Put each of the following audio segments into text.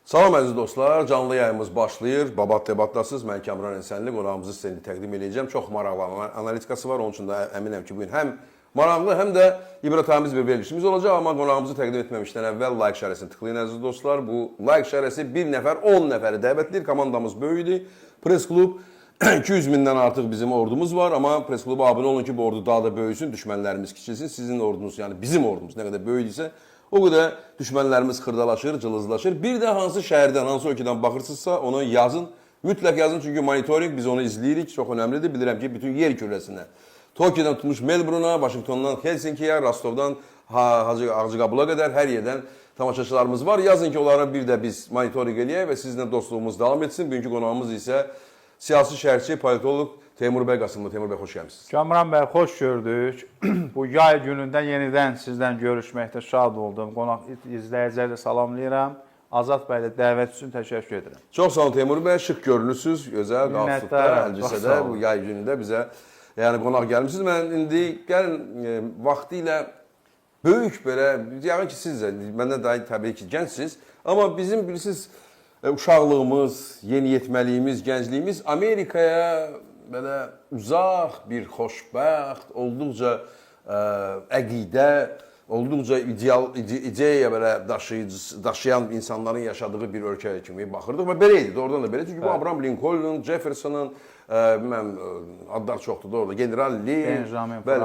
Salam əziz dostlar, canlı yayımız başlayır. Babat debatlasız, mən Kamran Ensənli qonağımızı sizə təqdim edəcəm. Çox maraqlı analitikası var, onun üçün də əminəm ki, bugün həm maraqlı, həm də ibrətamiz bir verilişimiz olacaq. Amma qonağımızı təqdim etməmişdən əvvəl like şərəsini tıklayın əziz dostlar. Bu like şərəsi bir nəfər, 10 nəfəri dəvət edir. Komandamız böyüdür. Press klub 200 mindən artıq bizim ordumuz var, amma press kluba abunə olun ki, bu ordu daha da böyüsün, düşmənlərimiz kiçilsin. Sizin ordunuz, yəni bizim ordumuz nə qədər böyüdüysə, o qədər düşmənlərimiz xırdalaşır, cılızlaşır. Bir də hansı şəhərdən, hansı ölkədən baxırsınızsa onu yazın. Mütləq yazın, çünki monitoring, biz onu izləyirik, çox önəmlidir. Bilirəm ki, bütün yer kürəsində. Tokyodan tutmuş Melbourne'a, Washingtondan Helsinki'yə, Rostovdan Ağcıqabula qədər hər yerdən tamaşaçılarımız var. Yazın ki, onlara bir də biz monitoring eləyək və sizinlə dostluğumuz davam etsin. Bugünkü qonağımız isə siyasi şərhçi, politolog Teymur bəy Qasımlı. Teymur bəy, xoş gəlmişsiniz. Kamran bəy, xoş gördük. Bu yay günündə yenidən sizdən görüşməkdə şad oldum. Qonaq izləyiciləri salamlayıram. Azad bəy də dəvət üçün təşəkkür edirəm. Çox sağ olun Teymur bəy, şık görünürsünüz, gözəl, qalstukda, əlcüsədə bu yay günündə bizə qonaq gəlmişsiniz. Mən indi gəlin vaxtı ilə böyük belə, yəqin ki siz də, məndən daha təbii ki gəncsiniz, amma bizim bilirsiniz uşaqlığımız, yeniyetməliyimiz, gəncliyimiz Amerikaya belə uzaq bir xoşbəxt, olduqca əqidə, olduqca ideya belə daşıyan insanların yaşadığı bir ölkə kimi baxırdıq və belə idi, doğrudan da belə. Çünki bu Abraham Lincoln'un, Jefferson'ın, adlar çoxdur da orada, General Lee,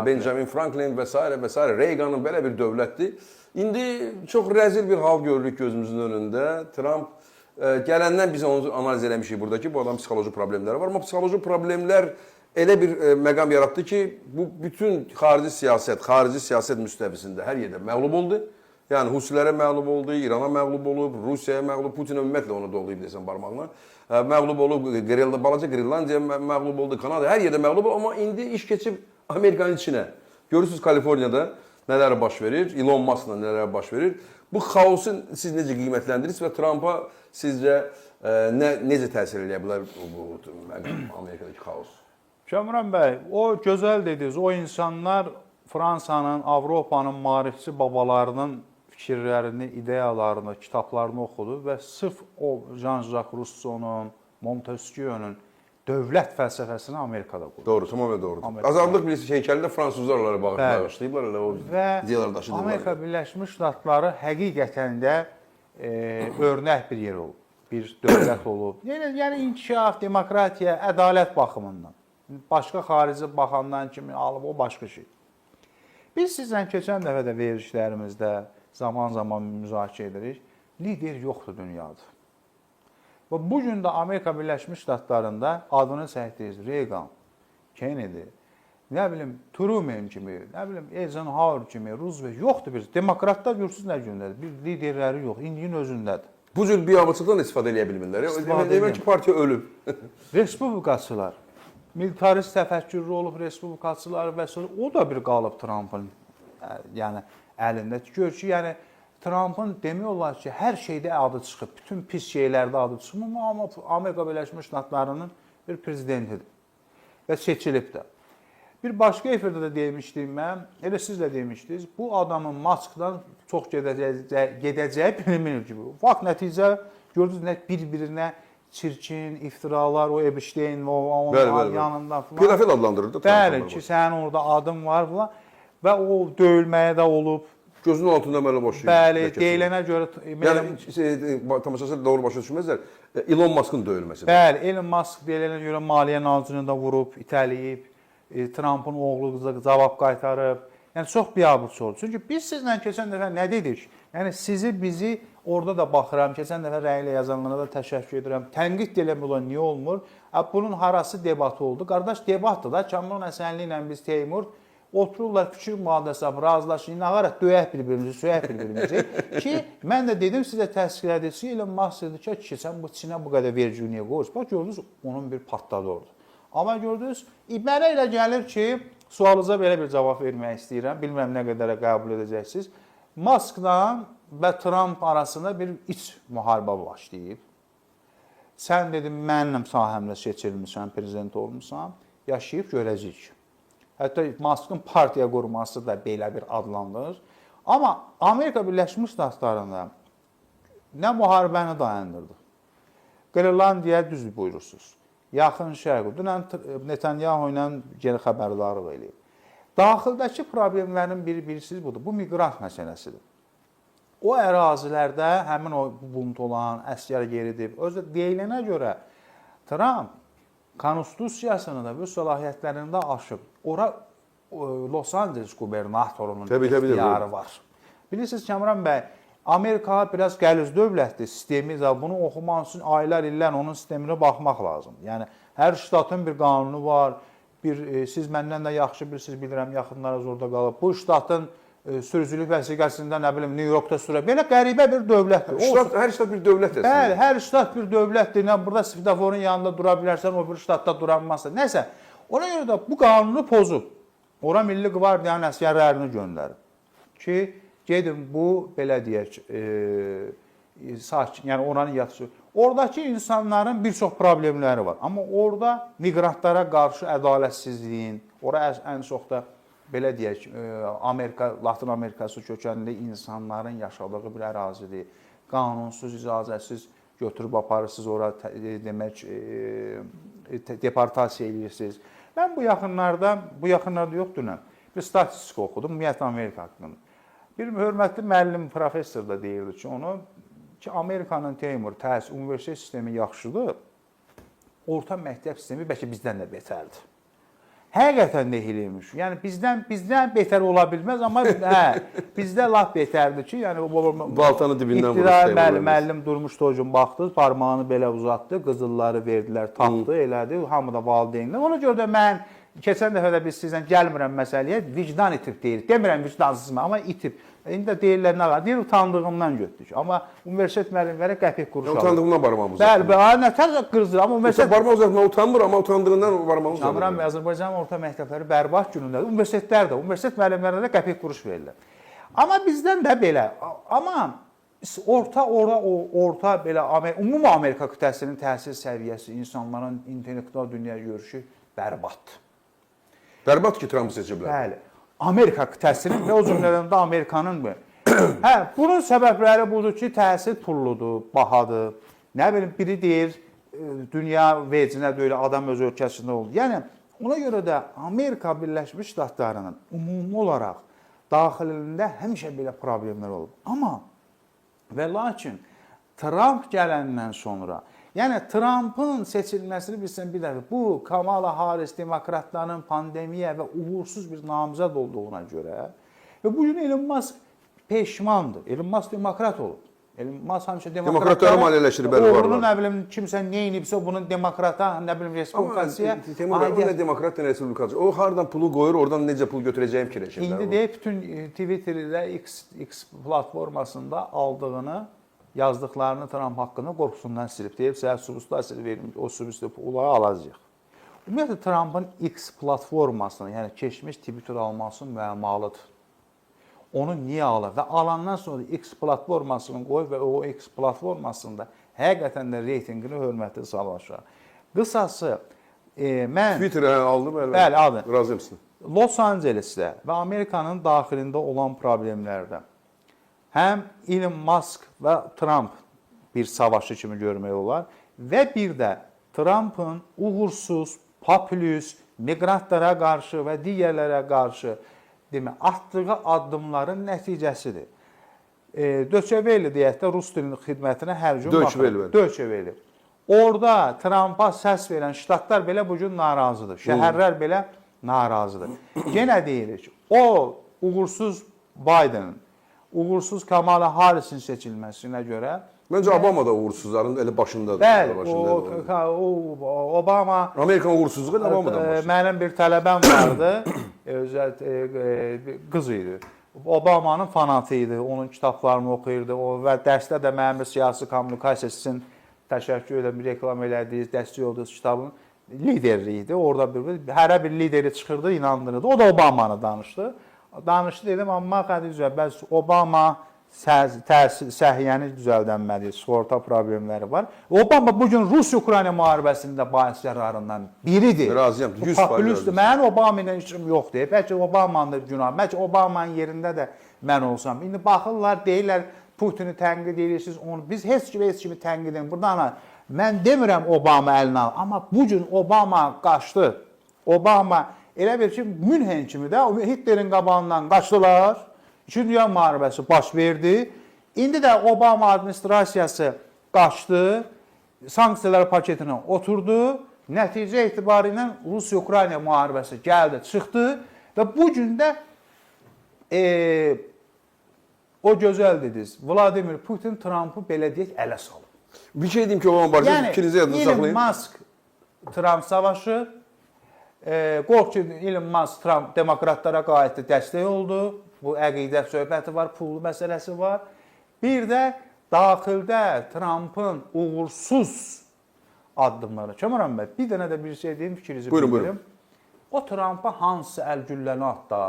Benjamin Franklin və s. Reagan'ın belə bir dövlətdir. İndi çox rəzil bir hal görürük gözümüzün önündə. Trump gələndən biz onu analiz eləmişik burada ki, bu adam psixoloji problemləri var. Amma psixoloji problemlər elə bir məqam yaratdı ki, bu bütün xarici siyasət müstəvisində hər yerdə məğlub oldu. Yəni Husilərə məğlub oldu, İrana məğlub olub, Rusiyaya məğlub, Putinə ümumiyyətlə onu dolayıb desən barmağına. Məğlub olub, balaca Qrinlandiya məğlub oldu, Kanada hər yerdə məğlub oldu. Amma indi iş keçib Amerikanın içinə. Görürsünüz Kaliforniyada nələr baş verir, Elon Musk'la nələr baş verir. Bu xaosu siz necə qiymətləndirirsiniz və Trump'a sizcə necə təsir eləyə bilər bu Amerikadakı xaos? Kamran bəy, o gözəl dediniz, o insanlar Fransanın, Avropanın maarifçi babalarının fikirlərini, ideyalarını, kitablarını oxudu və sırf o Jean-Jacques Rousseau'nun, Montesquieu'nun dövlət fəlsəfəsini Amerikada qurdu. Doğru, tamamilə doğrudur. Azadlıq bilirsiniz, heykəlində fransızlarla bağışlayıblar, elə o ideyaları daşıdılar. Amerika Birləşmiş Ştatları həqiqətən də örnək bir yer olub, bir dövlət olub. Yəni inkişaf, demokratiya, ədalət baxımından. Başqa xarici baxandan kimi alıb, o başqa şey. Biz sizlə keçən dəfə də verilişlərimizdə zaman-zaman müzakirə edirik. Lider yoxdur dünyada. Və bugün də Amerika Birləşmiş Ştatlarında adını çəkdiyiniz Reagan, Kennedy, nə bilim Truman kimi, nə bilim Eisenhower kimi, Roosevelt yoxdur bir. Demokratlar görürsünüz nə gündədir. Bir liderləri yox, indinin özündədir. Bu cür biabırçılıqdan istifadə edə bilmirlər. Demək ki, partiya ölüb. Respublikaçılar, militarist təfəkkürlü olub respublikaçılar və s. O da bir qalıb Trump'ın əlində. Gör ki, Trump'ın demək olar ki, hər şeydə adı çıxıb, bütün pis şeylərdə adı çıxıb, amma Amerika Birləşmiş Ştatlarının bir prezidentidir və seçilib də. Bir başqa efirdə də demişdim mən, elə siz də demişdiniz, bu adamın Musk'dan çox gedəcəyi bilinmir ki. Vaxt nəticə gördünüz, bir-birinə çirkin, iftiralar, o Epstein, o yanında falan. Pedofil adlandırırdı. Bəli ki, sənin orada adın var falan və o döyülməyə də olub. Gözünün altında belə boş şey. Bəli, deyilənə görə... Yəni, tamaşaçılar doğru başa düşməzlər. Elon Musk'ın döyülməsi. Bəli, Elon Musk deyilənə görə maliyyə nazirini də vurub, itələyib, Trump'ın oğlu cavab qaytarıb. Yəni, çox biabırçı oldu. Çünki biz sizlə keçən dəfə nə dedik? Yəni, bizi orada da baxıram, keçən dəfə rəylə yazanlara da təşəkkür edirəm. Tənqid eləmək olan niyə olmur? Bunun harası debatı oldu? Qardaş, debatdır da. Kamran Ensənli ilə biz Teymur otururlar, küçük mühadəsə, razılaşın, inağaraq döyək bir-birimizi, söyək bir-birimizi ki, mən də dedim, sizə təsdiq edilsin ki, Elon Musk dedi ki, sən bu Çinə bu qədər vergi niyə qoyursun? Bax, gördünüz, onun bir partladı orada. Amma gördünüz, mənə elə gəlir ki, sualınıza belə bir cavab vermək istəyirəm, bilmirəm nə qədərə qəbul edəcəksiniz. Musk'la və Trump arasında bir iç müharibə başlayıb. Sən dedim, mənim sahəmdə seçilmişsən, prezident olmuşsan, yaşayıb görəcəyik. Hətta Musk'ın partiya qurması da belə bir adlanılır. Amma Amerika Birləşmiş Ştatlarında nə müharibəni dayandırdı. Qrenlandiya düz buyurursunuz. Yaxın Şərq. Dünən Netanyahu ilə yeni xəbərdarlıq eləyib. Daxildəki problemlərin birisi budur. Bu miqrant məsələsidir. O ərazilərdə həmin o bunt olan əsgər yeridib. Özü deyilənə görə Trump konstitusiyasını da bu səlahiyyətlərində aşıb. Ora Los Angeles qubernatorunun ixtiyarı var. Bilirsiniz Kəmran bəy, Amerika biraz qəliz dövlətdir, sistemi də bunu oxumaq üçün aylar illər onun sisteminə baxmaq lazım. Yəni hər ştatın bir qanunu var. Siz məndən də yaxşı bilirsiniz, bilirəm, yaxınlarınız orada qalıb. Bu ştatın sürücülük vəsiqəsində nə bilim New Yorkda sürə. Belə qəribə bir dövlətdir. Hər ştat bir dövlət əslində. Bəli, hər ştat bir dövlətdir. Burada svetoforun yanında dura bilərsən, o bir ştatda duranmazsan. Nəsə, ona görə də bu qanunu pozub. Ora Milli Qvardiyanın əsgərlərini göndərib. Ki, gedin bu, belə deyək, sakin, yəni oranı yatışı. Oradakı insanların bir çox problemləri var. Amma orada miqrantlara qarşı ədalətsizliyin, ora ən çox da belə deyək, Latin Amerikası kökənli insanların yaşadığı bir ərazidir. Qanunsuz, icazəsiz götürüb aparırsınız, ora demək, deportasiya edirsiniz. Mən bu yaxınlarda yoxdur, bir statistika oxudum, ümumiyyətlə Amerika haqqında. Bir hörmətli müəllim, professor da deyirdi ki, onu ki, Amerikanın Teymur, universitet sistemi yaxşıdır, orta məktəb sistemi bəlkə bizdən də betərdir. Həqiqətən də eləymiş. Yəni bizdən betər ola bilməz, amma bizdə laf betərdir ki, yəni baltanı dibindən vurur. Müəllim durmuşdu o gün baxdı, parmağını belə uzatdı, qızılları verdilər, tapdı, elədi, hamı da valideynlər. Ona görə də mən keçən dəfə də biz sizlə gəlmirəm məsələyə, vicdan itib deyir. Demirəm vicdansızmı, amma itib. İndi də deyirlər nə var? Deyir, utandığımdan götürdük. Amma universitet müəllimlərə qəpik quruş alır. Utandığımdan barmağımı uzatmır. Bəli, nətər qırızdır. Amma universitet barmaq uzatma utanmır, amma utandığından barmağımı uzatmır. Kamran bəy, Azərbaycanın orta məktəbləri bərbad günündədir. Universitetlər də, universitet müəllimlərə də qəpik quruş verirlər. Amma bizdən də belə. Amma orta belə ümumi Amerika qitəsinin təhsil səviyyəsi, insanların intellektual dünya görüşü bərbaddır. Bərbad ki, Trump'ı seçiblər. Bəli. Amerika qitəsinin və o cümlədən də Amerikanın mı? Bunun səbəbləri budur ki, təhsil pulludur, bahadır. Nə bilim, biri deyir, dünya vecinə deyil, adam öz ölkəsində olur. Yəni, ona görə də Amerika Birləşmiş Ştatlarının ümumi olaraq daxilində həmişə belə problemlər olub. Amma və lakin Trump gələndən sonra, yəni Trumpın seçilməsini bilsən bir dəfə, bu Kamala Harris demokratların pandemiya və uğursuz bir namizəd olduğuna görə və bugün Elon Musk peşmandır. Elon Musk demokrat olub. Elon Musk həmişə demokratları maliyyələşdirib bəli varlar. Onu nə bilim kimsə nə edibsə bunun demokrata, nə bilim respublikasıya. Amma o demokrat nə respublikacı. O hardan pulu qoyur, oradan necə pul götürəcəyim fikirləşir. İndi deyib bütün Twitter ilə X platformasında aldığını yazdıqlarını Trump haqqında qorxusundan silib. Deyib, səhər subuslar silib verilmiş, o subusda onları alacaq. Ümumiyyətlə, Trumpın X platformasını, yəni keçmiş Twitter alması müəmmalıdır. Onu niyə alır? Və alandan sonra X platformasını qoyub və o X platformasında həqiqətən də reytingini hörmətli salmışlar. Qısası, mən... Twitter'ı aldım, bəli, aldım. Razıyımsın. Los Angelesdə və Amerikanın daxilində olan problemlərdə həm Elon Musk və Trump bir savaşçı kimi görmək olar və bir də Trumpın uğursuz, popülist, miqrantlara qarşı və digərlərə qarşı atdığı addımların nəticəsidir. Döçeveli deyək də Rus dilinin xidmətinə hər gün baxır. Döçeveli. Orada Trumpa səs verən ştatlar belə bugün narazıdır. Şəhərlər belə narazıdır. Yenə deyirik, o uğursuz Biden'ın, uğursuz Kamala Harris'in seçilməsinə görə... Məncə Obama da uğursuzların elə başındadır. Bəli, Obama... Amerikan uğursuzluğu da Obama'dan başlayır. Mənim bir tələbəm vardı, qız idi. Obamanın fanatı idi, onun kitablarını oxuyurdu və dərsdə də mənim siyasi kommunikasiya sizin təşəkkür edən bir reklam elədiyiniz, dəstək olduğunuz kitabın lideri idi. Orada hərə bir lideri çıxırdı, inandırırdı. O da Obamanı danışdı. Danışdı dedim, amma bəs Obama səhiyyəni düzəldənməli, sığorta problemləri var. Obama bugün Rus-Ukrayna müharibəsində bahislərarından biridir. Razıyam, 100%. Popülistdir. Mənim Obama ilə işim yoxdur. Bəlkə Obamanın da günahı. Bəlkə Obamanın yerində də mən olsam. İndi baxırlar, deyirlər, Putini tənqid edirsiniz, onu biz heç kimi tənqid edir. Buradan mən demirəm Obama əlinə al, amma bu gün Obama qaçdı. Obama elə bir ki, Münhen kimi də Hitlerin qabağından qaçdılar. İkinci Dünya müharibəsi baş verdi. İndi də Obama administrasiyası qaçdı, sanksiyalar paketinə oturdu. Nəticə etibarilə Rusiya-Ukrayna müharibəsi gəldi, çıxdı və bu gün də o gözəl dediniz, Vladimir Putin Trump'ı belə deyək ələ salıb. Bir şey deyim ki, Obama barədə fikrinizi yadınızda saxlayın. Elon Musk Trump savaşı, qorx ki, Elon Musk Trump demokratlara qayıtdı, dəstək oldu. Bu əqidə söhbəti var, pullu məsələsi var. Bir də daxildə Trump'ın uğursuz addımları. Kəmaran bəy, bir dənə də bir şey deyim, fikrinizi bildirim. O Trump'a hansı əl-gülləni atdı,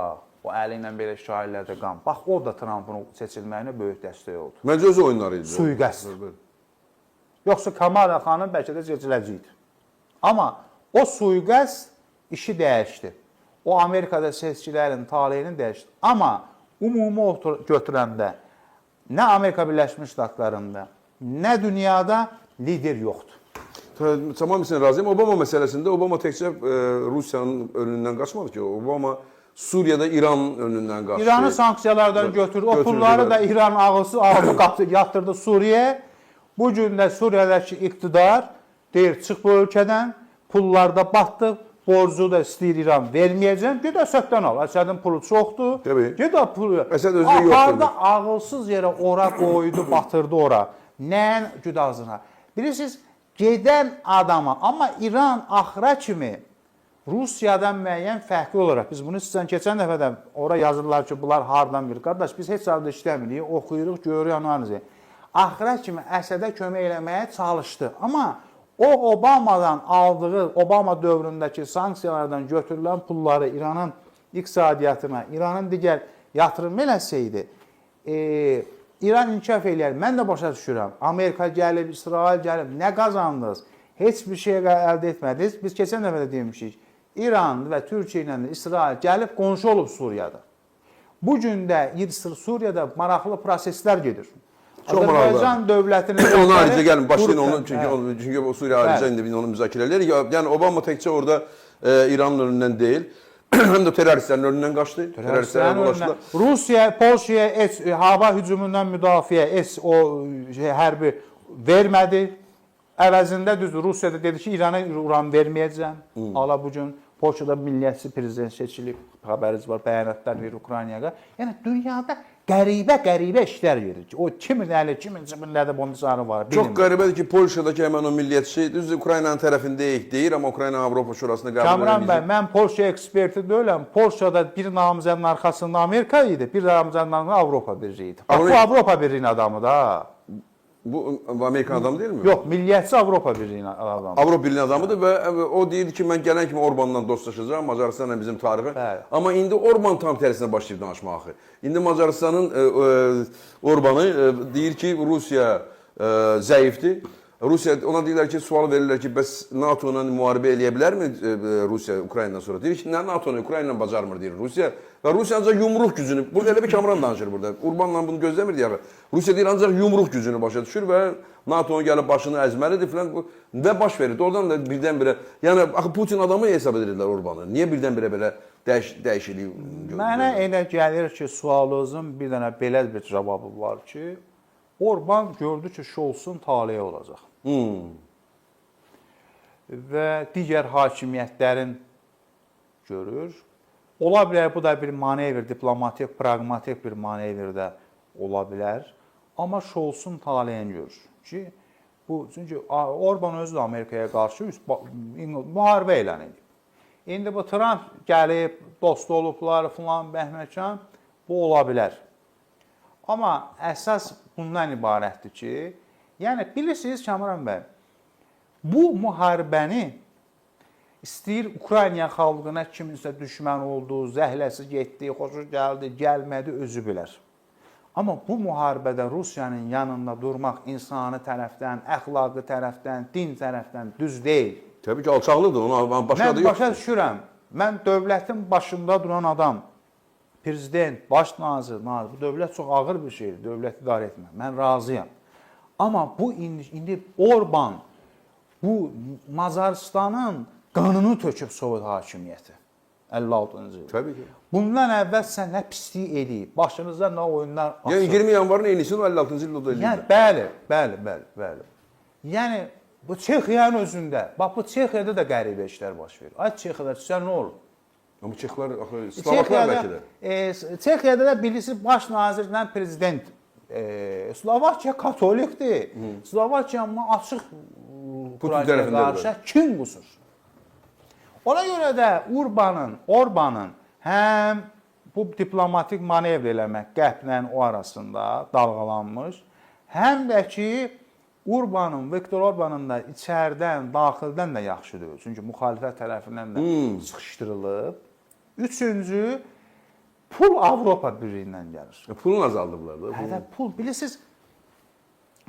o əli ilə belə şahillərdə qan. Bax, o da Trump'ın seçilməyinə böyük dəstək oldu. Məncə öz oyunları idi. Sui-qəsd. Yoxsa Kamala xanım bəlkə də seçiləcəkdi. Amma o sui-qəsd işi dəyişdi. O Amerikada seçkilərin taleyini dəyişdi. Amma ümumi götürəndə nə Amerika Birləşmiş Ştatlarında, nə dünyada lider yoxdur. Tamam mısın razıyım. Obama məsələsində Obama təkcə Rusiyanın önündən qaçmadı ki. Obama Suriyada İran önündən qaçdı. İranı sanksiyalardan götürdü. O pulları da İran ağısı aldı, yatırdı Suriyaya. Bu gün də Suriyadakı iqtidar deyir, çıx bu ölkədən, pullarda batdı, borcu da istəyir İran verməyəcəm, ged Əsəddən al. Əsədin pulu çoxdur. Ged pulu. Əsəd özü yoxdur. Harda ağılsız yerə ora qoydu, batırdı ora. Nəyin güdazına? Bilirsiniz, gedən adama, amma İran axıra kimi Rusiyadan müəyyən fərqli olaraq, biz bunu sizdən keçən dəfə də ora yazırlar ki, bunlar hardan bilir. Qardaş, biz heç halda işləmirik, oxuyuruq, görürük, analiz. Axıra kimi Əsədə kömək eləməyə çalışdı. Amma o Obamadan aldığı, Obama dövründəki sanksiyalardan götürülən pulları İranın iqtisadiyyatına, İranın digər yatırım eləsəydi, İran inkişaf eləyər. Mən də başa düşürəm. Amerika gəlib, İsrail gəlib, nə qazandınız? Heç bir şey əldə etmədiniz. Biz keçən dəfə də demişik, İran və Türkiyə ilə İsrail gəlib qonşu olub Suriyada. Bu gün də Suriyada maraqlı proseslər gedir. Azərbaycan dövlətinin... Ona ayrıca gəlin, başlayın onu, çünki o Suriya ayrıca indi onu müzakirə edirik. Yəni Obama təkcə orada İranın önündən deyil, həm də teröristlərin önündən qaçdı. Teröristlərin ulaşdı. Rusiya, Polşaya hava hücumundan müdafiə o hərbi vermədi. Əvəzində düzdür, Rusiyada dedi ki, İrana uran verməyəcəm. Ala bu gün Polşada milliyyətçi prezident seçilib, xəbəriniz var, bəyanatlar verir Ukraynaya. Yəni dünyada qəribə işlər gedir. O kimin əli, kimin cibinlərdə bonusları var. Çox qəribədir ki, Polşadakı həmən o milliyyətçi, düzdür, Ukraynanın tərəfindəyik deyir, amma Ukrayna Avropa Şurasına qəbul edilməyəcək. Kamran bəy, mən Polşa eksperti deyiləm. Polşada bir namizədin arxasında Amerika idi, bir namizədin arxasında Avropa Birliyi idi. Bu Avropa Birliyinin adamı da. Bu Amerikan adam deyil mi? Yox, milliyyətçi Avropa Birliyinin adamı. Avropa Birliyinin adamıdır və o deyirdi ki, mən gələn kimi Orbanla dostlaşacağam, Macarıstanla bizim tarixi. Amma indi Orban tam tərsinə başlayıb danışmağı. İndi Macarıstanın Orbanı deyir ki, Rusiya zəifdir. Rusiya, ona deyirlər ki, sual verirlər ki, bəs NATO ilə müharibə eləyə bilərmi Rusiya Ukraynadan sonra? Deyir ki, nə NATO ilə Ukrayna bacarmır, deyir Rusiya. Və Rusiya ancaq yumruq gücünü, burada elə bir Kamran danışır burada. Urbanla bunu gözləmir deyə. Rusiya deyir, ancaq yumruq gücünü başa düşür və NATO-nun gəlib başını əzməlidir filan. Və baş verir. Oradan da birdən-birə, yəni axı Putin adamı hesab edirlər Orbanı. Niyə birdən-birə belə dəyişiklik görürlər? Mənə elə gəlir ki, sualınızın bir dənə belə bir cavabı var ki, Orban gördü ki, Şols'un taleyi olacaq. Və digər hakimiyyətlərin görür. Ola bilər, bu da bir manevr, diplomatik, pragmatik bir manevr də ola bilər. Amma Şols'un taleyini görür ki, çünki Orban özü də Amerikaya qarşı müharibə elan edib. İndi bu Trump gəlib, dost olublar filan, bəhməkan, bu ola bilər. Amma əsas bundan ibarətdir ki, yəni bilirsiniz Kamran bəy, bu müharibəni istəyir Ukrayna xalqına kiminsə düşmən oldu, zəhləsi getdi, xoşu gəldi, gəlmədi, özü bilər. Amma bu müharibədə Rusiyanın yanında durmaq insani tərəfdən, əxlaqi tərəfdən, din tərəfdən düz deyil. Təbii ki, alçaqlıqdır, ona başqa da yoxdur. Mən başa düşürəm, mən dövlətin başında duran adam, prezident, baş nazir, bu dövlət çox ağır bir şeydir, dövlət idarə etmək. Mən razıyam. Amma bu indi Orban bu Macarıstanın qanını töküb Sovet hakimiyyəti 56-cı il. Təbii ki. Bundan əvvəl sən nə pislik edib, başınızda nə oyunlar açıb. Yəni 20 yanvarın eynisini 56-cı ildə da Yəni bəli. Yəni bu Çexiyanın özündə, bax bu Çexiyada da qəribə işlər baş verir. Ay Çexiyada sən nə olur? Amma Çexlər axı Slovaklar bəlkə də. Çexiyada da bilirsiniz baş nazirlə prezident Slovakiya katolikdir. Slovakiya amma açıq Ukraynaya qarşı kim qusur? Ona görə də Orbanın həm bu diplomatik manevr eləmək qərblə o arasında dalğalanmış, həm də ki Viktor Orbanın da içərdən, daxildən də yaxşı deyil. Çünki müxalifət tərəfindən də sıxışdırılıb. Üçüncü, pul Avropa Birliyindən gəlir. Pulun azaldıblar da. Hətta pul, bilirsiniz,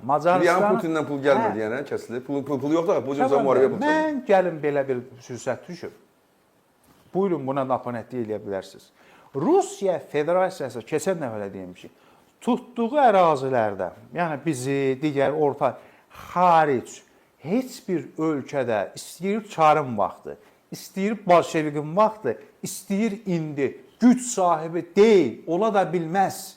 Macarıstanın... Yəni Putindən pul gəlmir deyənə kəsilib. Pul yoxdur axı, bu cür müharibə pul. Mən gəlin belə bir fürsət düşüb. Buyurun, buna da oponentlik eləyə bilərsiniz. Rusiya Federasiyası, keçən dəfə də demişik, tutduğu ərazilərdə, yəni bizi, digər orta, xaric, heç bir ölkədə istəyir çarın vaxtı, istəyir bolşevikin vaxtı, istəyir indi, güc sahibi deyil, ola da bilməz.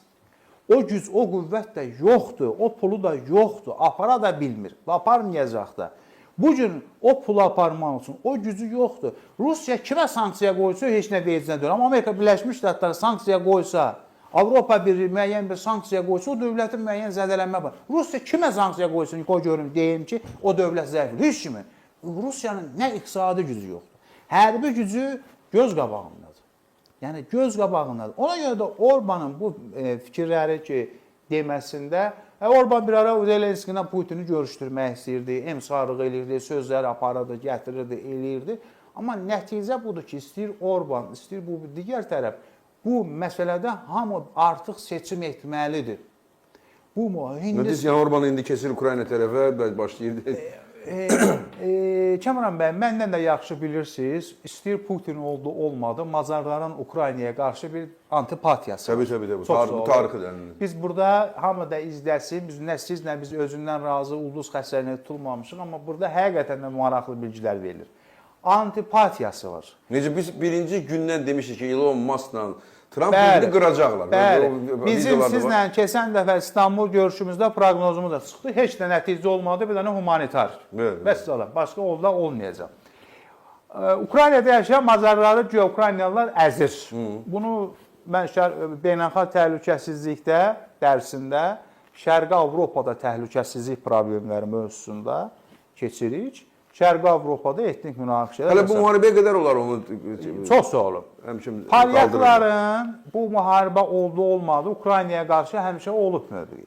O güc, o qüvvət də yoxdur, o pulu da yoxdur, apara da bilmir, aparmayacaq da. Bugün o pulu aparmaq üçün o gücü yoxdur. Rusiya kimə sanksiya qoysa heç nə vecinə deyil. Amma Amerika Birləşmiş Ştatları sanksiya qoysa, Avropa Birliyi müəyyən bir sanksiya qoysa, o dövlətin müəyyən zədələnmə var. Rusiya kimə sanksiya qoysun, qoy görüm, deyim ki, o dövlət zəifdir. Heç kimi. Rusiyanın nə iqtisadi gücü yoxdur. Hərbi gücü göz qabağındadır. Yəni göz qabağındadır. Ona görə də Orbanın bu fikirləri ki, deməsində, Orban bir ara Zelenski ilə Putini görüşdürmək istəyirdi, emsarlıq eləyirdi, sözləri aparırdı, gətirirdi, eləyirdi. Amma nəticə budur ki, istəyir Orban, istəyir bu digər tərəf, bu məsələdə hamı artıq seçim etməlidir. Bu Hindistan Orban indi keçir Ukrayna tərəfə başlayırdı. Kəmran bəy, məndən də yaxşı bilirsiniz, istəyir Putin oldu, olmadı, Macarların Ukraynaya qarşı bir antipatiyası. Təbii. Bu tarixi. Biz burada hamı da izləsin, biz nə siz, nə biz özündən razı ulduz xəstəliyinə tutulmamışıq, amma burada həqiqətən də maraqlı bilgilər verilir. Antipatiyası var. Necə biz birinci gündən demişik ki, Elon Musk'la Trump birbirini qıracaqlar. Bəli, bizim sizlə keçən dəfə İstanbul görüşümüzdə proqnozumuz da çıxdı. Heç də nəticə olmadı, bir dənə humanitar. Vəssalam, başqa olda olmayacaq. Ukraynada yaşayan Macarları güya Ukraynalılar əzir. Bunu mən beynəlxalq təhlükəsizlikdə dərsində Şərqi Avropada təhlükəsizlik problemləri mövzusunda keçirik. Şərqi Avropada etnik münaqişələr. Hələ bu müharibəyə qədər olar onu... Çox sağ olun. Polyakların bu müharibə oldu, olmadı, Ukraynaya qarşı həmişə olub mövqeyi.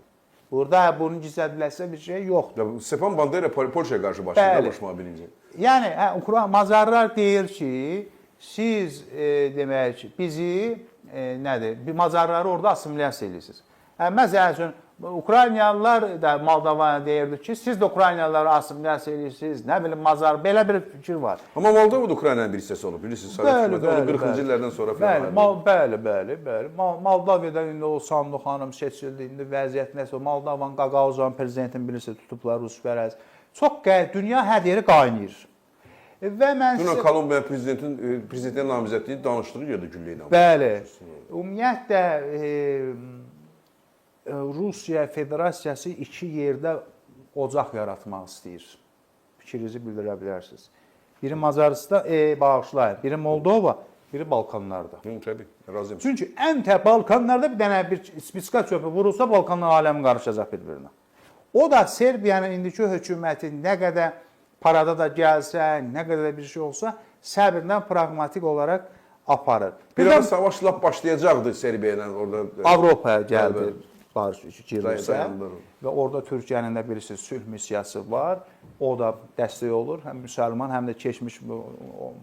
Burada bunun gizlədiləsə bir şey yoxdur. Stepan Bandera Polşaya qarşı başlamaq birinci. Yəni, Macarlar deyir ki, siz demək, bizi, Macarları orada assimilyasiya edirsiniz. Məsəl üçün, Ukraynalılar da Moldovaya deyirdi ki, siz də Ukraynalıları assimilyasiya edirsiniz, nə bilim, Macar, belə bir fikir var. Amma Moldova da Ukraynanın bir hissəsi olub, bilirsiniz, Sovet hökuməti, onu 40-cı illərdən sonra falan. Bəli. Moldovada indi o Sandu xanım seçildi, indi vəziyyət nəsə, Moldovan Qaqauzan prezidentin birisi tutublar, Rus-Fərəz. Çox dünya hər yeri qaynayır. Dünən Kolumbiya prezidentin namizədliyi danışdığı yerdə gülləydi. Bəli. Ümumiyyətlə, Rusiya Federasiyası iki yerdə ocaq yaratmaq istəyir. Fikrinizi bildirə bilərsiniz. Biri Macarıstan, bağışlayın, biri Moldova, biri Balkanlarda. Təbii, razıyım. Çünki Balkanlarda bir dənə bir spiçka çöpü vurulsa, Balkanlar aləmi qarışacaq bir-birinə. O da Serbiyanın indiki hökuməti nə qədər parada da gəlsə, nə qədər bir şey olsa, səbirdən pragmatik olaraq aparır. Bir ara savaş lap başlayacaqdı Serbiya ilə orada. Avropaya gəldi. Və orada Türkiyənin də birisi sülh missiyası var. O da dəstək olur. Həm müsəlman, həm də keçmiş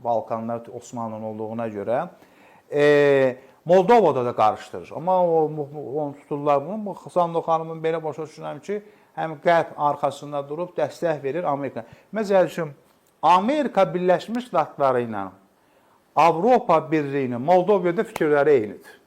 Balkanlar Osmanlı'nın olduğuna görə. Moldovada da qarışdırır. Amma onu tuturlar bunu. Sandu xanımın belə başa düşürəm ki, həm qərb arxasında durub dəstək verir Amerika. Məsəl üçün, Amerika Birləşmiş Ştatları ilə Avropa Birliyinin Moldovada fikirləri eynidir.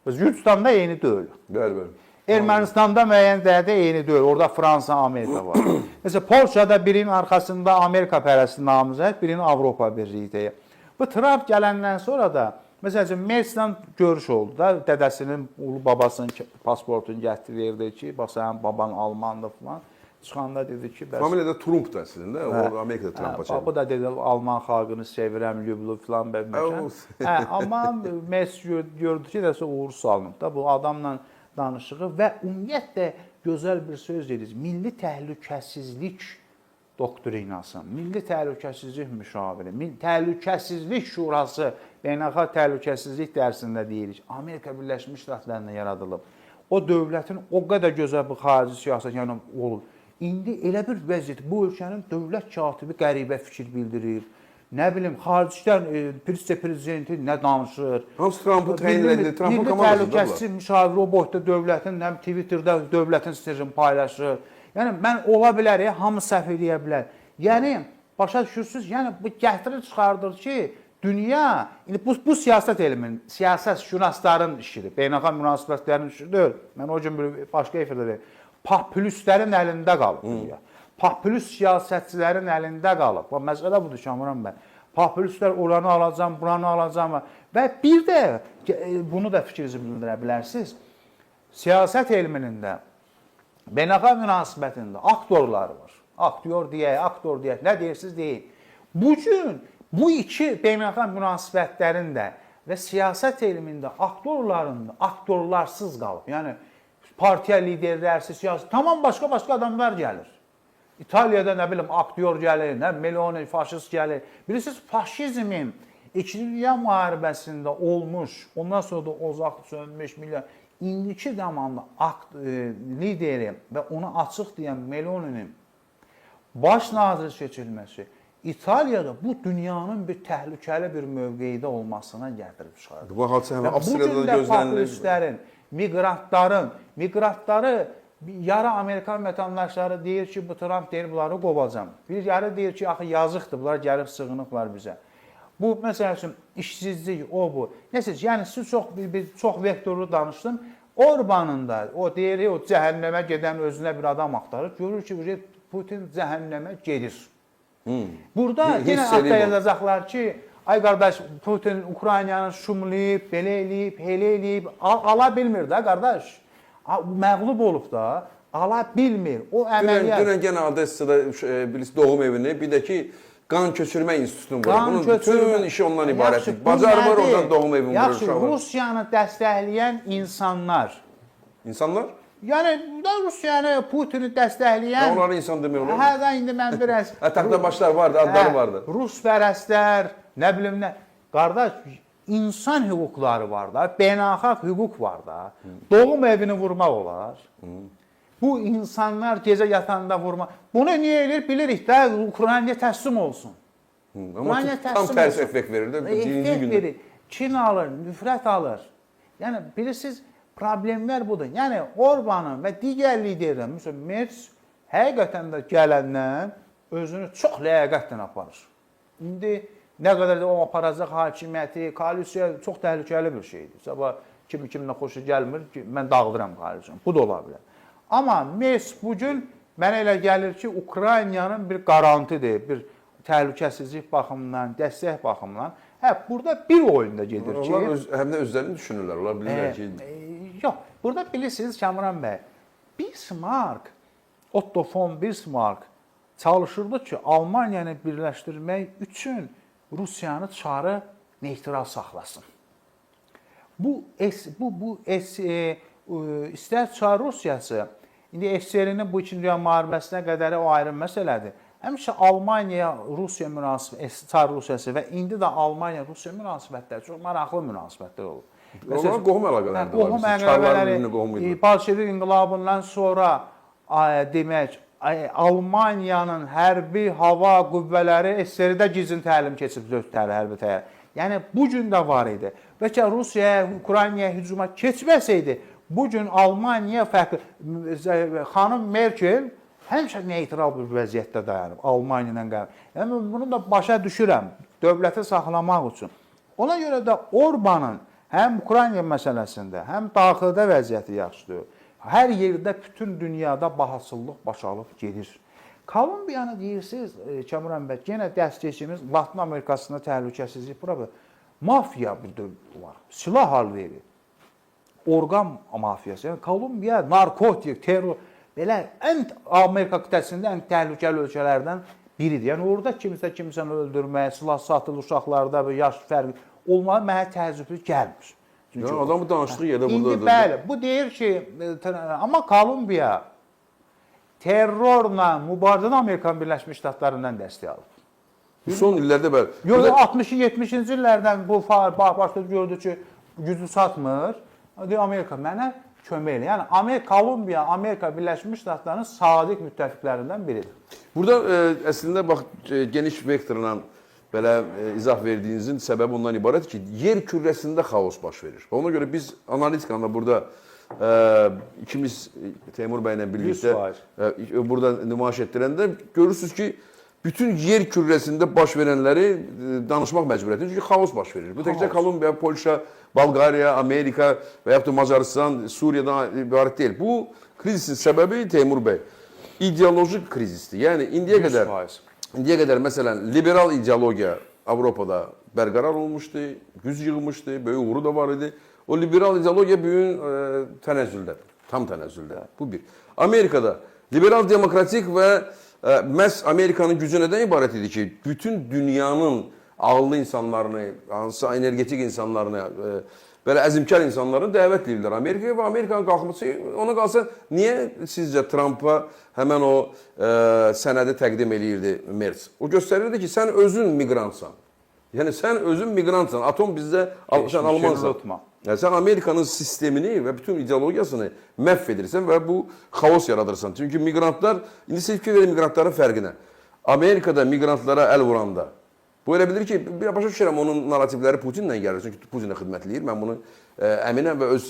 Gürcüstanda eyni deyil. Bəli. Ermənistanda müəyyən dərəcədə eyni deyil. Orada Fransa, Amerika var. Məsələn, Polşada birinin arxasında Amerika pərəsti namizəd, birinin Avropa Birliyi deyə. Bu Trump gələndən sonra da məsələn Merc'lə görüş oldu da, dədəsinin, ulu babasının pasportunu gətirirdi ki, bax sənin baban Almandır falan. Çıxanda dedi ki, bəs familiyada Trump da əslində, o Amerikada Trump'a çevirdi. Bu da dedi Alman xalqını sevirəm, lüblü falan belə. Amma Merc gördü ki, dəsə uğur salınıb da bu adamla danışığı və ümumiyyətlə gözəl bir söz deyirsiniz. Milli təhlükəsizlik doktrinası, milli təhlükəsizlik müşaviri, milli təhlükəsizlik şurası, beynəlxalq təhlükəsizlik dərsində deyirik. Amerika Birləşmiş Ştatlarında yaradılıb. O dövlətin o qədər gözəl bir xarici siyasət yəni olub. İndi elə bir vəziyyət, bu ölkənin dövlət katibi qəribə fikir bildirir. Nə bilim, xaricdən prezidenti nə danışır. Hans Trump'ı təyin edildi, Trump'ın komandasında var. Təhlükəsizlik müşaviri o boyda dövlətin, həm Twitter'da dövlətin sirrini paylaşır. Yəni, mən ola bilər, hamı səhv edə bilər. Yəni, başa düşürsünüz, yəni bu gətirir çıxardır ki, dünya, bu siyasət elminin, siyasət şünasların işidir, beynəlxalq münasibətlərin işidir. Mən o gün başqa efirdə deyim. Popülistlərin əlində qalıb dünya. Popülist siyasətçilərin əlində qalıb. Məsələ budur Şamuran bəy. Popülistlər oranı alacam, buranı alacam. Və bir də, bunu da fikrinizi bildirə bilərsiniz, siyasət elminin də, beynəlxalq münasibətində aktorlar var. Aktor deyək, nə deyirsiniz deyin. Bu gün bu iki beynəlxalq münasibətlərin də və siyasət elmində aktorların da aktorlarsız qalıb. Yəni, partiya liderlərsiz, siyasi, tamam başqa adamlar gəlir. İtaliyada nə bilim aktyor gəlir, nə Meloni, faşist gəlir. Bilirsiniz, faşizmin İkinci Dünya müharibəsində olmuş, ondan sonra da uzaq sönmüş milyon, indiki zamanda lideri və onu açıq deyən Meloni'nin baş nazir seçilməsi İtaliyada bu dünyanın bir təhlükəli bir mövqeydə olmasına gətirib çıxardı. Bu hadisə həm Avstraliyada da gözlənilir. Miqratları yarı Amerikan vətəndaşları deyir ki, bu Trump deyir, bunları qovacam. Bir yarı deyir ki, axı yazıqdır, bunlar gəlib sığınıqlar bizə. Bu, məsəl üçün, işsizlik, o bu. Nəsə, yəni siz çox vektorlu danışdım. Orbanın da, o deyir, o cəhənnəmə gedən özünə bir adam axtarır. Görür ki, Putin cəhənnəmə gedir. Burada yenə haqqda yazacaqlar ki, ay qardaş, Putin Ukraynanı şumlayıb, belə eləyib, elə eləyib, ala bilmir də qardaş. Məğlub olub da, ala bilmir. O əməliyyat... Dünən genə Odessada doğum evini, bir də ki, qan köçürmə institutunu var. Bunun bütün işi ondan ibarətdir. Bacarmır oradan doğum evini vurur uşaqlar. Yaxşı, Rusiyanı dəstəkləyən insanlar. İnsanlar? Yəni, Rusiyanı, Putini dəstəkləyən... Onları insan demək olur. Hə, da indi mən biraz... Taxta başlar vardı, adları vardı. Rus pərəstlər, nə bilim nə... Qardaş, insan hüquqları var da, beynəlxalq hüquq var da. Doğum evini vurmaq olar. Bu insanlar gecə yatanda vurmaq. Bunu niyə eləyir bilirik də, Ukraynaya təslim olsun. Amma tam tərs effekt verir də, birinci gündə. Kin alır, nifrət alır. Yəni, bilirsiniz, problemlər budur. Yəni, Orbanın və digər liderlər, məsələn, Merc həqiqətən də gələndən özünü çox ləyaqətlə aparır. İndi nə qədər də o aparacaq hakimiyyəti, koalisiya çox təhlükəli bir şeydir. Sabah kiminlə xoşu gəlmir ki, mən dağıdıram koalisiyanı. Bu da ola bilər. Amma Merc bugün mənə elə gəlir ki, Ukraynanın bir garantidir, bir təhlükəsizlik baxımından, dəstək baxımından. Hə, burada bir oyunda gedir ki... Onlar həm də özlərini düşünürlər, onlar bilirlər ki... Yox, burada bilirsiniz Kamuran bəy, Bismarck, Otto von Bismarck çalışırdı ki, Almaniyanı birləşdirmək üçün Rusiyanı çarı neytral saxlasın. Bu istər çar Rusiyası, indi SSR-nin bu İkinci Dünya müharibəsinə qədər o ayrı məsələdir. Həmişə Almaniya-Rusiya münasibətləri, çar Rusiyası və indi də Almaniya-Rusiya münasibətləri çox maraqlı münasibətlər olur. Onların qohum əlaqələri də var. Qohum əlaqələri, Bolşevik inqilabından sonra demək, Almaniyanın hərbi hava qüvvələri SSR-də gizlin təlim keçib hərbi təyyarə. Yəni, bu gün də var idi. Və ki, Rusiyaya, Ukraynaya hücuma keçməsəydi, bu gün Almaniya fərqli, xanım Merkel həmişə neytral bir vəziyyətdə dayanıb, Almaniya ilə qəbul. Yəni, bunu da başa düşürəm, dövləti saxlamaq üçün. Ona görə də Orbanın həm Ukrayna məsələsində, həm daxildə vəziyyəti yaxşıdır. Hər yerdə, bütün dünyada bahaçılıq başalıb gedir. Kolumbiyanı deyirsiniz, Kəmran bəy, yenə dəstəkçimiz Latın Amerikasında təhlükəsizlik problem. Mafiya burada var, silah alveri, orqan mafiyası. Yəni Kolumbiya narkotik, terror, belə ən Amerika qitəsində ən təhlükəli ölkələrdən biridir. Yəni orada kimsəni öldürmək, silah satılır uşaqlarda və yaş fərqi olmalı mənə təəccüblü gəlmir. Yəni adamı danışdığı yerdə İndi burdadır. bəli, bu deyir ki, amma Kolumbiya terrorla mübarizədə Amerika Birləşmiş Ştatlarından dəstək alıb. Son illərdə bəli. Yox, 60-70-ci illərdən bu başda gördü ki, gücü satmır. Amerika mənə kömək elə. Yəni Kolumbiya Amerika Birləşmiş Ştatlarının sadiq müttəfiqlərindən biridir. Burada əslində bax geniş vektorla belə izah verdiyinizin səbəbi ondan ibarət ki, yer kürəsində xaos baş verir. Ona görə biz analitikanda burada ikimiz Teymur bəylə birlikdə burada nümayiş etdirəndə görürsünüz ki, bütün yer kürəsində baş verənləri danışmaq məcburiyyətində. Çünki xaos baş verir. Bu təkcə Kolumbiya, Polşa, Bolqariya, Amerika və yaxud da Macaristan, Suriyadan ibarət deyil. Bu krizisin səbəbi Teymur bəy ideolojik krizisdir. Yəni indiyə qədər məsələn liberal ideologiya Avropada bərqərar olmuşdu, güc yığmışdı, böyük uğuru da var idi. O liberal ideologiya bu gün tənəzzüldədir, tam tənəzzüldədir. Bu bir. Amerikada liberal demokratik və məhz Amerikanın gücü nədən ibarət idi ki, bütün dünyanın ağıllı insanlarını, hansısa energetik insanlarını, belə əzimkar insanlarını dəvət edirlər Amerikaya və Amerikanın qalxması, ona qalsa, niyə sizcə Trumpa həmən o sənədi təqdim eləyirdi Merz? O göstərirdi ki, sən özün migrantsan. Yəni, sən özün migrantsan, atom bizdə almansan. Yəni, sən Amerikanın sistemini və bütün ideologiyasını məhv edirsən və bu xaos yaradırsan. Çünki migrantlar, indi siz fikir verin migrantların fərqinə. Amerikada migrantlara əl vuranda, bu elə bilir ki, bir başa düşürəm onun narrativləri Putinlə gəlir. Çünki Putinlə xidmətləyir. Mən bunu əminəm və öz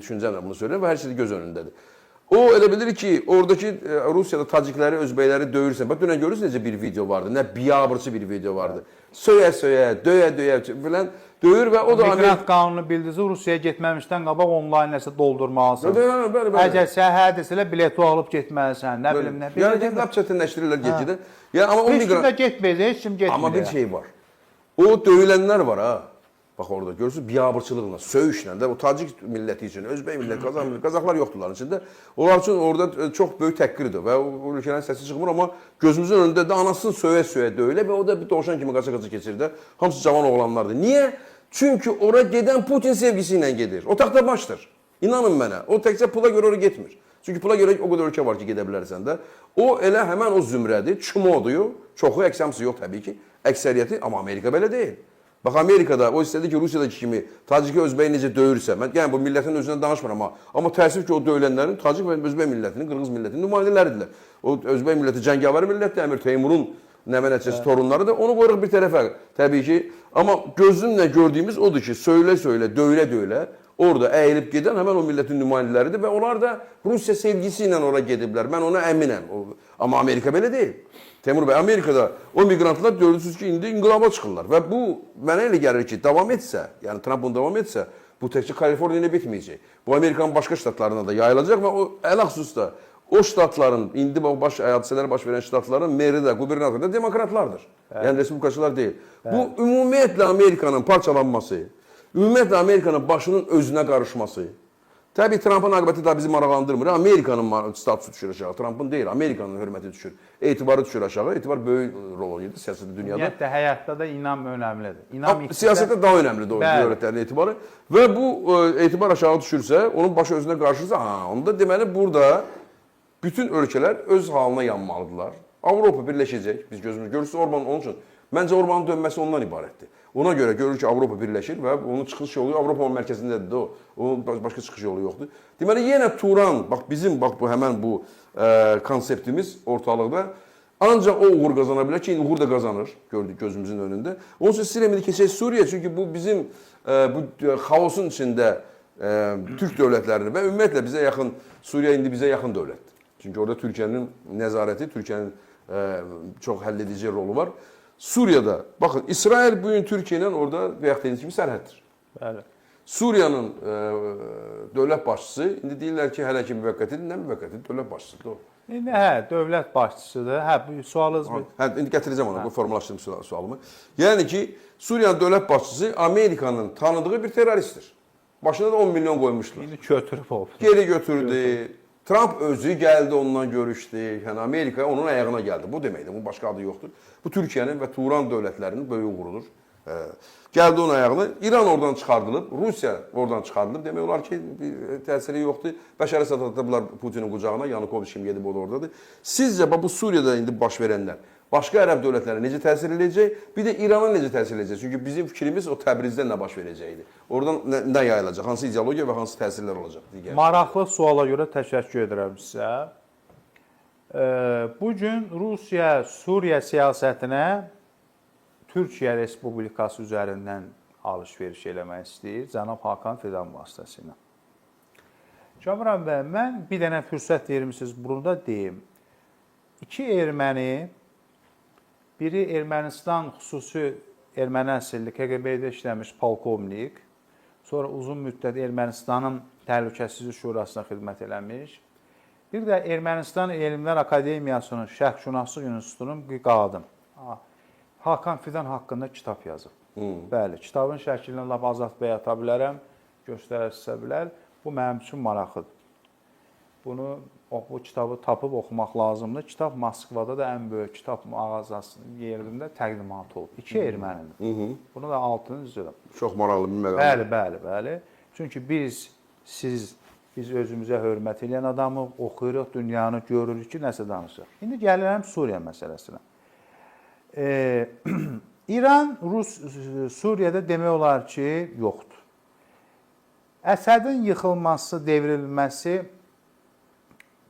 düşüncəmlə bunu söyləyirəm və hər şey göz önündədir. O elə bilir ki, oradakı Rusiyada tacikləri, özbəkləri döyürsən. Bax, dünən görürsünüz necə bir video vardı, nə biabırçı bir video vardı. Söyə-söyə, döyə-döyə filan döyür və o da... Migrant qanunu bildiniz, Rusiyaya getməmişdən qabaq onlayn nəsə doldurmalısan. Əgər səhər desələr, bileti alıb getməlisən, nə bilim, nə bilim. Yəni, lap çətinləşdirirlər get-gedə. Heç kim də getməyəcək, heç kim getməyəcək. Amma bir şey var. O döyülənlər var ha. Bax orada görürsünüz, biabırçılıqla, söyüşlə də, o tacik milləti üçün, özbək milləti, Qazaq milləti, Qazaqlar yoxdurların içində. Onlar üçün orada çox böyük təhqirdir və o ölkələrin səsi çıxmır, amma gözümüzün önündə də anasını söyə-söyə döyülə və o da bir dovşan kimi qaça-qaça keçir də. Hamısı cavan oğlanlardır. Niyə? Çünki ora gedən Putin sevgisi ilə gedir. O taxta başdır. İnanın mənə, o təkcə pula görə ora getmir. Çünki pula görə o qədər ölkə var ki, gedə bilərsən də. O elə həmən o zümrədir, çumodur, çoxu, əksəmsi yox təbii ki, əksəriyyəti, amma Amerika belə deyil. Bax, Amerikada o istədi ki, Rusiyadakı kimi Taciki özbəyi necə döyürsə, mən yəni bu millətin özündən danışmıram amma təəssüf ki, o döyülənlərin Tacik və özbək millətinin, Qırğız millətinin nümayəndələridirlər. O özbək milləti cəngavər millətdir, Əmir Teymurun nəvə-nəticəsi torunlarıdır. Onu qoyuruq bir tərəfə, təbii ki. Amma gözümlə gördüyümüz odur ki, söylə-söylə, döylə-döylə orada əyilib gedən həmən o millətin nümayəndələridir və onlar da Rusiya sevgisi ilə ora gediblər. Mən ona əminəm. Amma Amerika belə deyil. Teymur bəy, Amerikada o migrantlar görürsünüz ki, indi inqilaba çıxırlar və bu mənə elə gəlir ki, davam etsə, yəni Trump bunu davam etsə, bu təkcə Kaliforniya ilə bitməyəcək. Bu Amerikanın başqa ştatlarına da yayılacaq və o ələxüsus da o ştatların, indi hadisələr baş verən ştatların meri də, qubernatorları da demokratlardır. Yəni respublikaçılar deyil. Bu ümumiyyətlə Amerikanın parçalanması, ümumiyyətlə Amerikanın başının özünə qarışması. Təbii Trumpın aqibəti daha bizi maraqlandırmır. Amerikanın statusu düşür aşağı, Trumpın deyil, Amerikanın hörməti düşür. Etibarı düşür aşağı, etibar böyük rol oynayır siyasətdə dünyada. Ümumiyyətlə həyatda da inam önəmlidir. Siyasətdə daha önəmlidir o dövlətlərin etibarı. Və bu etibar aşağı düşürsə, onun başı özünə qarşırsa, onda deməli burada bütün ölkələr öz halına yanmalıdırlar. Avropa birləşəcək, biz gözümüz görürsünüz Orban onun üçün. Məncə Orbanın dönməsi ondan ibarətdir. Ona görə görür ki, Avropa birləşir və onun çıxış yolu Avropanın mərkəzindədir də o. Onun başqa çıxış yolu yoxdur. Deməli, yenə Turan, bax bizim həmən bu konseptimiz ortalıqda ancaq o uğur qazana bilər ki, uğur da qazanır, gördük gözümüzün önündə. Onun üçün istəyirəm keçək Suriya, çünki bu bizim bu xaosun içində Türk dövlətlərini və ümumiyyətlə bizə yaxın, Suriya indi bizə yaxın dövlətdir. Çünki orada Türkiyənin nəzarəti, Türkiyənin çox həll edici rolu var. Suriyada, baxın, İsrail bugün Türkiyə ilə orada və yaxud dediyiniz kimi sərhəddir. Bəli. Suriyanın dövlət başçısı indi deyirlər ki, hələ ki müvəqqətidir, nə müvəqqəti? Dövlət başçısıdır o. İndi dövlət başçısıdır. Bu sualınız mı? İndi gətirəcəm ona, formalaşdırım sualımı. Yəni ki, Suriyanın dövlət başçısı Amerikanın tanıdığı bir terroristdir. Başına da 10 milyon qoymuşdular. İndi götürüb oldu. Geri götürdü. Trump özü gəldi, ondan görüşdü. Yəni Amerika onun ayağına gəldi. Bu deməkdir, bunun başqa adı yoxdur. Bu Türkiyənin və Turan dövlətlərinin böyük uğurudur. Gəldi onun ayağına, İran oradan çıxardılıb, Rusiya oradan çıxardılıb. Demək olar ki, bir təsiri yoxdur. Bəşər Əsəd atdılar Putinin qucağına, Yanukoviç kimi gedib oradadır. Sizcə bu Suriyada indi baş verənlər başqa ərəb dövlətlərinə necə təsir edəcək? Bir də İrana necə təsir edəcək? Çünki bizim fikrimiz o Təbrizdə nə baş verəcəkdir. Oradan nə yayılacaq? Hansı ideologiya və hansı təsirlər olacaq? Maraqlı suala görə təşəkkür edirəm sizə. Bugün Rusiya Suriya siyasətinə Türkiyə Respublikası üzərindən alış-veriş eləmək istəyir, cənab Hakan Fidan vasitəsilə. Kamran bəy, mən bir dənə fürsət verirmisiniz, bunu da deyim. İki erməni, biri Ermənistan xüsusi erməni əsilli KGB-də işləmiş polkovnik, sonra uzun müddət Ermənistanın Təhlükəsizlik Şurasına xidmət eləmiş, bir də Ermənistan Elmlər Akademiyasının Şərqşünaslıq İnstitutunun bir qadın. Hakan Fidan haqqında kitab yazıb. Bəli, kitabın şəklini lap Azad bəy ata bilərəm, göstərə bilər. Bu mənim üçün maraqlıdır. Bu kitabı tapıb oxumaq lazımdır. Kitab Moskvada da ən böyük kitab mağazasının yerində təqdimatı olub. İki erməninin. Bunu da altını izləyirəm. Çox maraqlı bir məqam. Bəli. Çünki biz özümüzə hörmət edən adamı oxuyuruq, dünyanı görürük ki, nəsə danışırıq. İndi gəlirəm Suriya məsələsinə. İran, Suriyada demək olar ki, yoxdur. Əsədin yıxılması, devrilməsi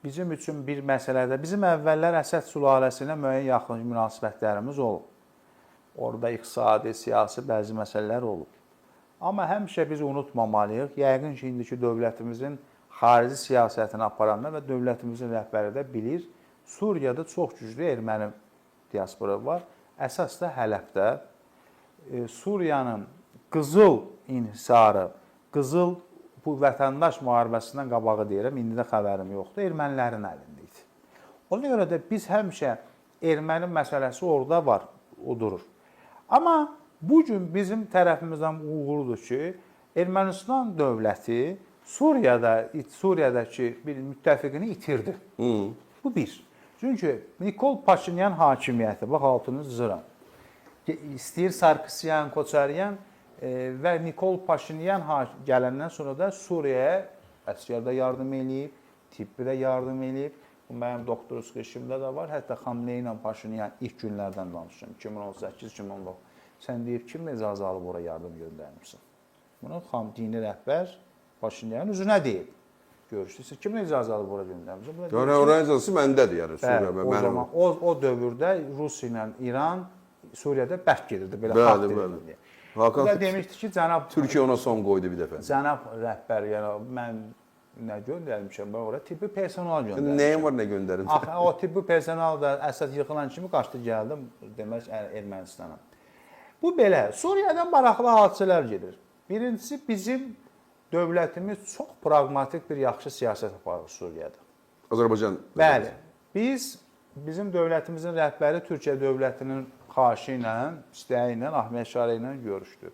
bizim üçün bir məsələdir. Bizim əvvəllər Əsəd sülaləsinə müəyyən yaxın münasibətlərimiz olub. Orada iqtisadi, siyasi bəzi məsələlər olub. Amma həmişə biz unutmamalıyıq. Yəqin ki, indiki dövlətimizin xarici siyasətini aparanlar və dövlətimizin rəhbəri də bilir. Suriyada çox güclü erməni diaspora var. Əsas da Hələbdə. Suriyanın qızıl inhisarı, qızıl bu vətəndaş müharibəsindən qabağı deyirəm, indi də xəbərim yoxdur, ermənilərin əlində idi. Ona görə də biz həmişə erməni məsələsi orada var, o durur. Amma bugün bizim tərəfimizdən uğurludur ki, Ermənistan dövləti Suriyadakı bir müttəfiqini itirdi. Bu bir. Çünki Nikol Paşinyan hakimiyyəti, bax altını zıram. İstəyir Sarkisyan, Koçaryan və Nikol Paşinyan gələndən sonra da Suriyaya əsgərdə yardım eləyib, tibbi də yardım eləyib. Bu mənim doktor çıxışımda da var. Hətta Xamneyi ilə Paşinyan ilk günlərdən danışdım. 2018-2019. Sən deyib, kim icazə alıb oraya yardım göndərmişsin? Bunu dini rəhbər Paşinyanın üzünə deyib. Görüşdürsə, kim icazə alıb oraya göndərmişsin? Oraya icazəsi məndədir, yəni Suriya. O dövrdə Rusiya ilə İran Suriyada bərk gedirdi, belə xalq dilində. Hakan demişdi ki, cənab Türkiyə ona son qoydu bir dəfə. Cənab rəhbər, yəni mən nə göndərmişəm, mən ora tibbi personal göndərmişəm. Nəyin var, nə göndərim? Axı o tibbi personal da Əsəd yıxılan kimi qaçdı gəldi, demək Ermənistana. Bu belə, Suriyada maraqlı hadisələr gedir. Birincisi, bizim dövlətimiz çox praqmatik bir yaxşı siyasət aparır Suriyada. Azərbaycan. Bəli. Bizim dövlətimizin rəhbəri Türkiyə dövlətinin xahişi ilə, istəyi ilə, Ahmed Şarı ilə görüşdü.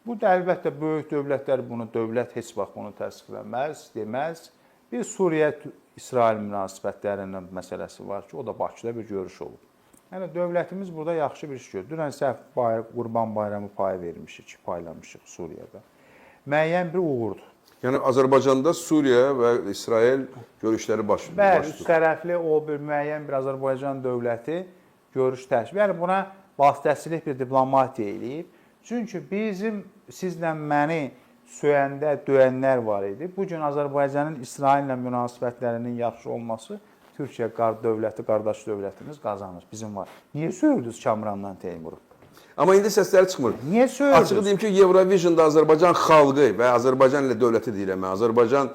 Bu da əlbəttə böyük dövlətlər bunu, dövlət heç vaxt bunu təsdiqləməz, deməz. Bir Suriya-İsrail münasibətlərinin məsələsi var ki, o da Bakıda bir görüş olub. Yəni, dövlətimiz burada yaxşı bir iş görür. Dünən səhv Qurban Bayramı payı vermişik, paylamışıq Suriyada. Müəyyən bir uğurdur. Yəni, Azərbaycanda Suriya və İsrail görüşləri başlayır. Bəli, üç tərəfli o bir müəyyən bir Azərbaycan dövləti görüş təşkil. Yəni, buna vasitəsilik bir diplomatiya eləyib. Çünki bizim, sizlə məni söyəndə, döyənlər var idi. Bugün Azərbaycanın İsraillə münasibətlərinin yaxşı olması Türkiyə dövləti, qardaş dövlətimiz qazanır. Bizim var. Niyə söyürdünüz Kamrandan Teymuru? Amma indi səsləri çıxmır. Niyə söyürdünüz? Açıq deyim ki, Eurovision'da Azərbaycan xalqı və Azərbaycan ilə dövləti deyirəm. Azərbaycan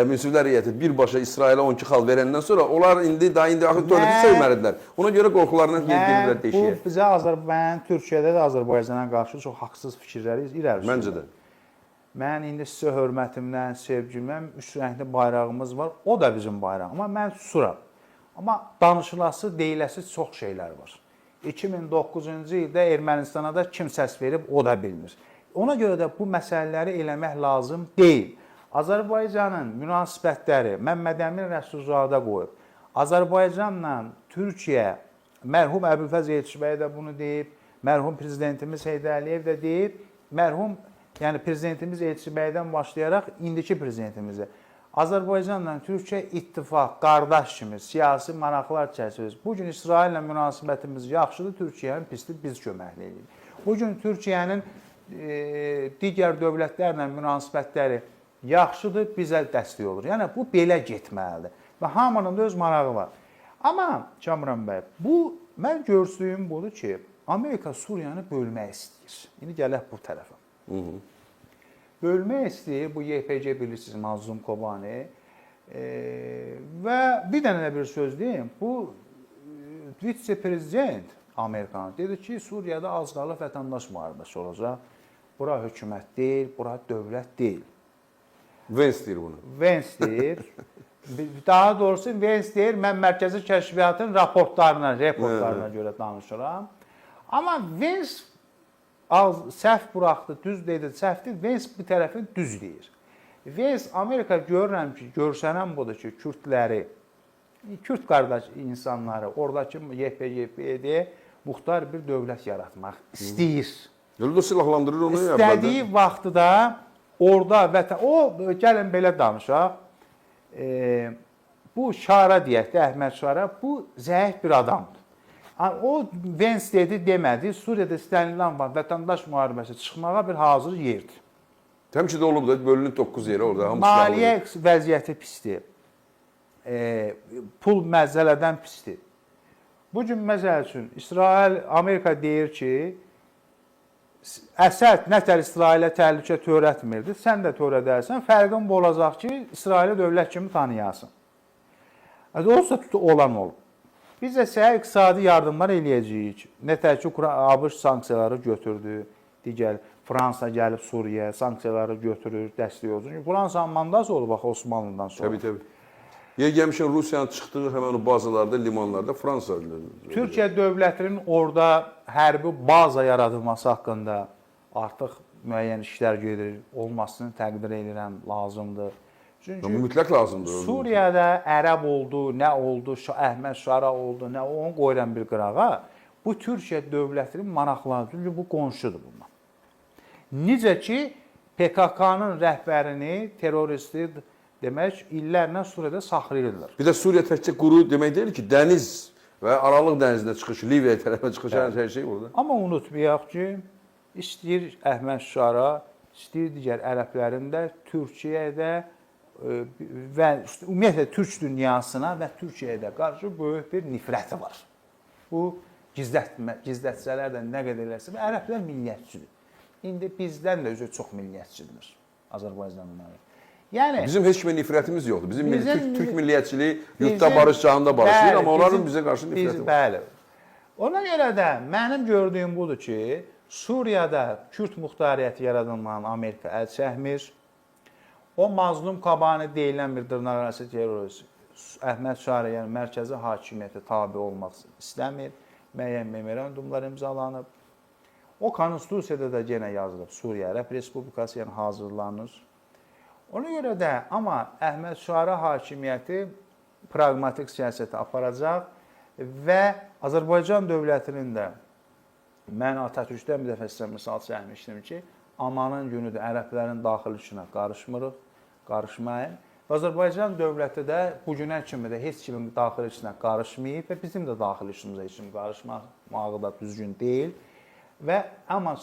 münsiflər heyəti birbaşa İsrailə 12 xal verəndən sonra onlar indi dövləti sevməlidilər. Ona görə qorxularından gelirlər deşiyə. Bu bizə Türkiyədə də Azərbaycana qarşı çox haqsız fikirləri irəli sürür. Məncə də. mən indi sizə hörmətimdən, sevgimdən üç rəngli bayrağımız var. O da bizim bayrağımız. Amma mən susuram. Amma danışılası, deyiləsi çox şeylər var. 2009-cu ildə Ermənistana da kim səs verib, o da bilmir. Ona görə də bu məsələləri eləmək lazım deyil. Azərbaycanın münasibətləri Məmməd Əmin Rəsulzadə qoyub. Azərbaycanla Türkiyə, mərhum Əbülfəz Elçibəy də bunu deyib, mərhum prezidentimiz Heydər Əliyev də deyib, mərhum yəni prezidentimiz Elçibəydən başlayaraq indiki prezidentimizə. Azərbaycanla Türkiyə ittifaq, qardaş kimi siyasi maraqlar çərçivəsində. Bu gün İsraillə münasibətimiz yaxşıdır, Türkiyənin pisdir, biz köməkli edirik. Bu gün Türkiyənin digər dövlətlərlə münasibətləri yaxşıdır, bizə dəstək olur. Yəni bu belə getməlidir və hamının da öz marağı var. Amma Kamran bəy, bu mən gördüyüm budur ki, Amerika Suriyanı bölmək istəyir. İndi gələk bu tərəfə. Bölmək istəyir bu YPG bilirsiniz Mazlum Kobani və bir dənə də bir söz deyim. Bu vitse-prezident Amerikanın dedi ki, Suriyada az qalıb vətəndaş müharibəsi olacaq. Bura hökumət deyil, bura dövlət deyil. Vance deyir bunu. Vance deyir. Daha doğrusu Vance deyir, mən Mərkəzi Kəşfiyyatın reportlarına görə danışıram. Amma Vance səhv buraxdı, düz dedi, səhvdir. Vance bir tərəfi düz deyir. Vance Amerika görürəm ki, görsənən budur ki, Kürdləri, Kürd qardaş insanları, oradakı YPG-PYD muxtar bir dövlət yaratmaq istəyir. Elə də silahlandırır onu. İstədiyi vaxtı da orada o gəlin belə danışaq. Bu Şara deyək də, Əhməd Şara, bu zəif bir adamdır. O Vance dedi, demədi, Suriyada istənilən var, vətəndaş müharibəsi çıxmağa bir hazır yerdir. Həmçə də olub da, bölünüb 9 yerə orada. Maliyyə vəziyyəti pisdir. Pul məzələdən pisdir. Bu gün məsəl üçün, İsrail, Amerika deyir ki, Əsəd nətər İsrailə təhlükə törətmirdi, sən də törədərsən, fərqin bu olacaq ki, İsraili dövlət kimi tanıyasın. Olsa olan olub. Biz də səhər iqtisadi yardımlar eləyəcəyik. Nətər ki, ABŞ sanksiyaları götürdü, digər Fransa gəlib Suriyaya sanksiyaları götürür, dəstək olsun. Fransanın mandası oldu bax Osmanlıdan sonra. Təbii. Gəlmişən Rusiyanın çıxdığı həmən o bazalarda, limanlarda Fransa. Türkiyə dövlətinin orada hərbi baza yaradılması haqqında artıq müəyyən işlər gedir, olmasını təqdir edirəm, lazımdır. Çünki bu mütləq lazımdır. Suriyada ərəb oldu, nə oldu, Əhməd Şara oldu, nə onu qoyuram bir qırağa. Bu Türkiyə dövlətinin maraqlarıdır. Çünki bu qonşudur bundan. Necə ki, PKK-nın rəhbərini, terroristi demək, illərlə Suriyada saxlayırlar. Bir də Suriya təkcə quru demək deyil ki, dəniz və Aralıq dənizində çıxış, Liviya tərəfə çıxış, hər şey orada. Amma unutmayaq ki, istəyir Əhməd Şara, istəyir digər ərəblərin də Türkiyədə və ümumiyyətlə Türk dünyasına və Türkiyəyə də qarşı böyük bir nifrəti var. Bu gizlətsələr də nə qədər eləsə, ərəblər millətçidir. İndi bizdən də özü çox millətçidir Azərbaycanlılar. Yəni bizim heç kimə nifrətimiz yoxdur. Bizim Türk milliyyətçiliyi yurtda barış, cahanda barışdır, amma onların bizə qarşı nifrəti var. Bəli. Ona görə də mənim gördüyüm budur ki, Suriyada Kürd muxtariyyəti yaradılmayan Amerika əl çəkmir. O Mazlum Kobani deyilən bir dırnaqarası terrorist Əhməd Şara, yəni mərkəzi hakimiyyətə tabe olmaq istəmir. Müəyyən memorandumlar imzalanıb. O konstitusiyada da yenə yazılıb Suriya Ərəb Respublikası, yəni hazırlanır. Ona görə də amma Əhməd Şara hakimiyyəti praqmatik siyasəti aparacaq və Azərbaycan dövlətinin də mən Atatürkdən bir dəfə sizə misal çəkmişdim ki, amanın günüdür, ərəblərin daxili işinə qarışmırıq, qarışmayın. Azərbaycan dövləti də bu günə kimi də heç kimin daxili işinə qarışmayıb və bizim də daxili işimizə heç kim qarışmağı da düzgün deyil. Amma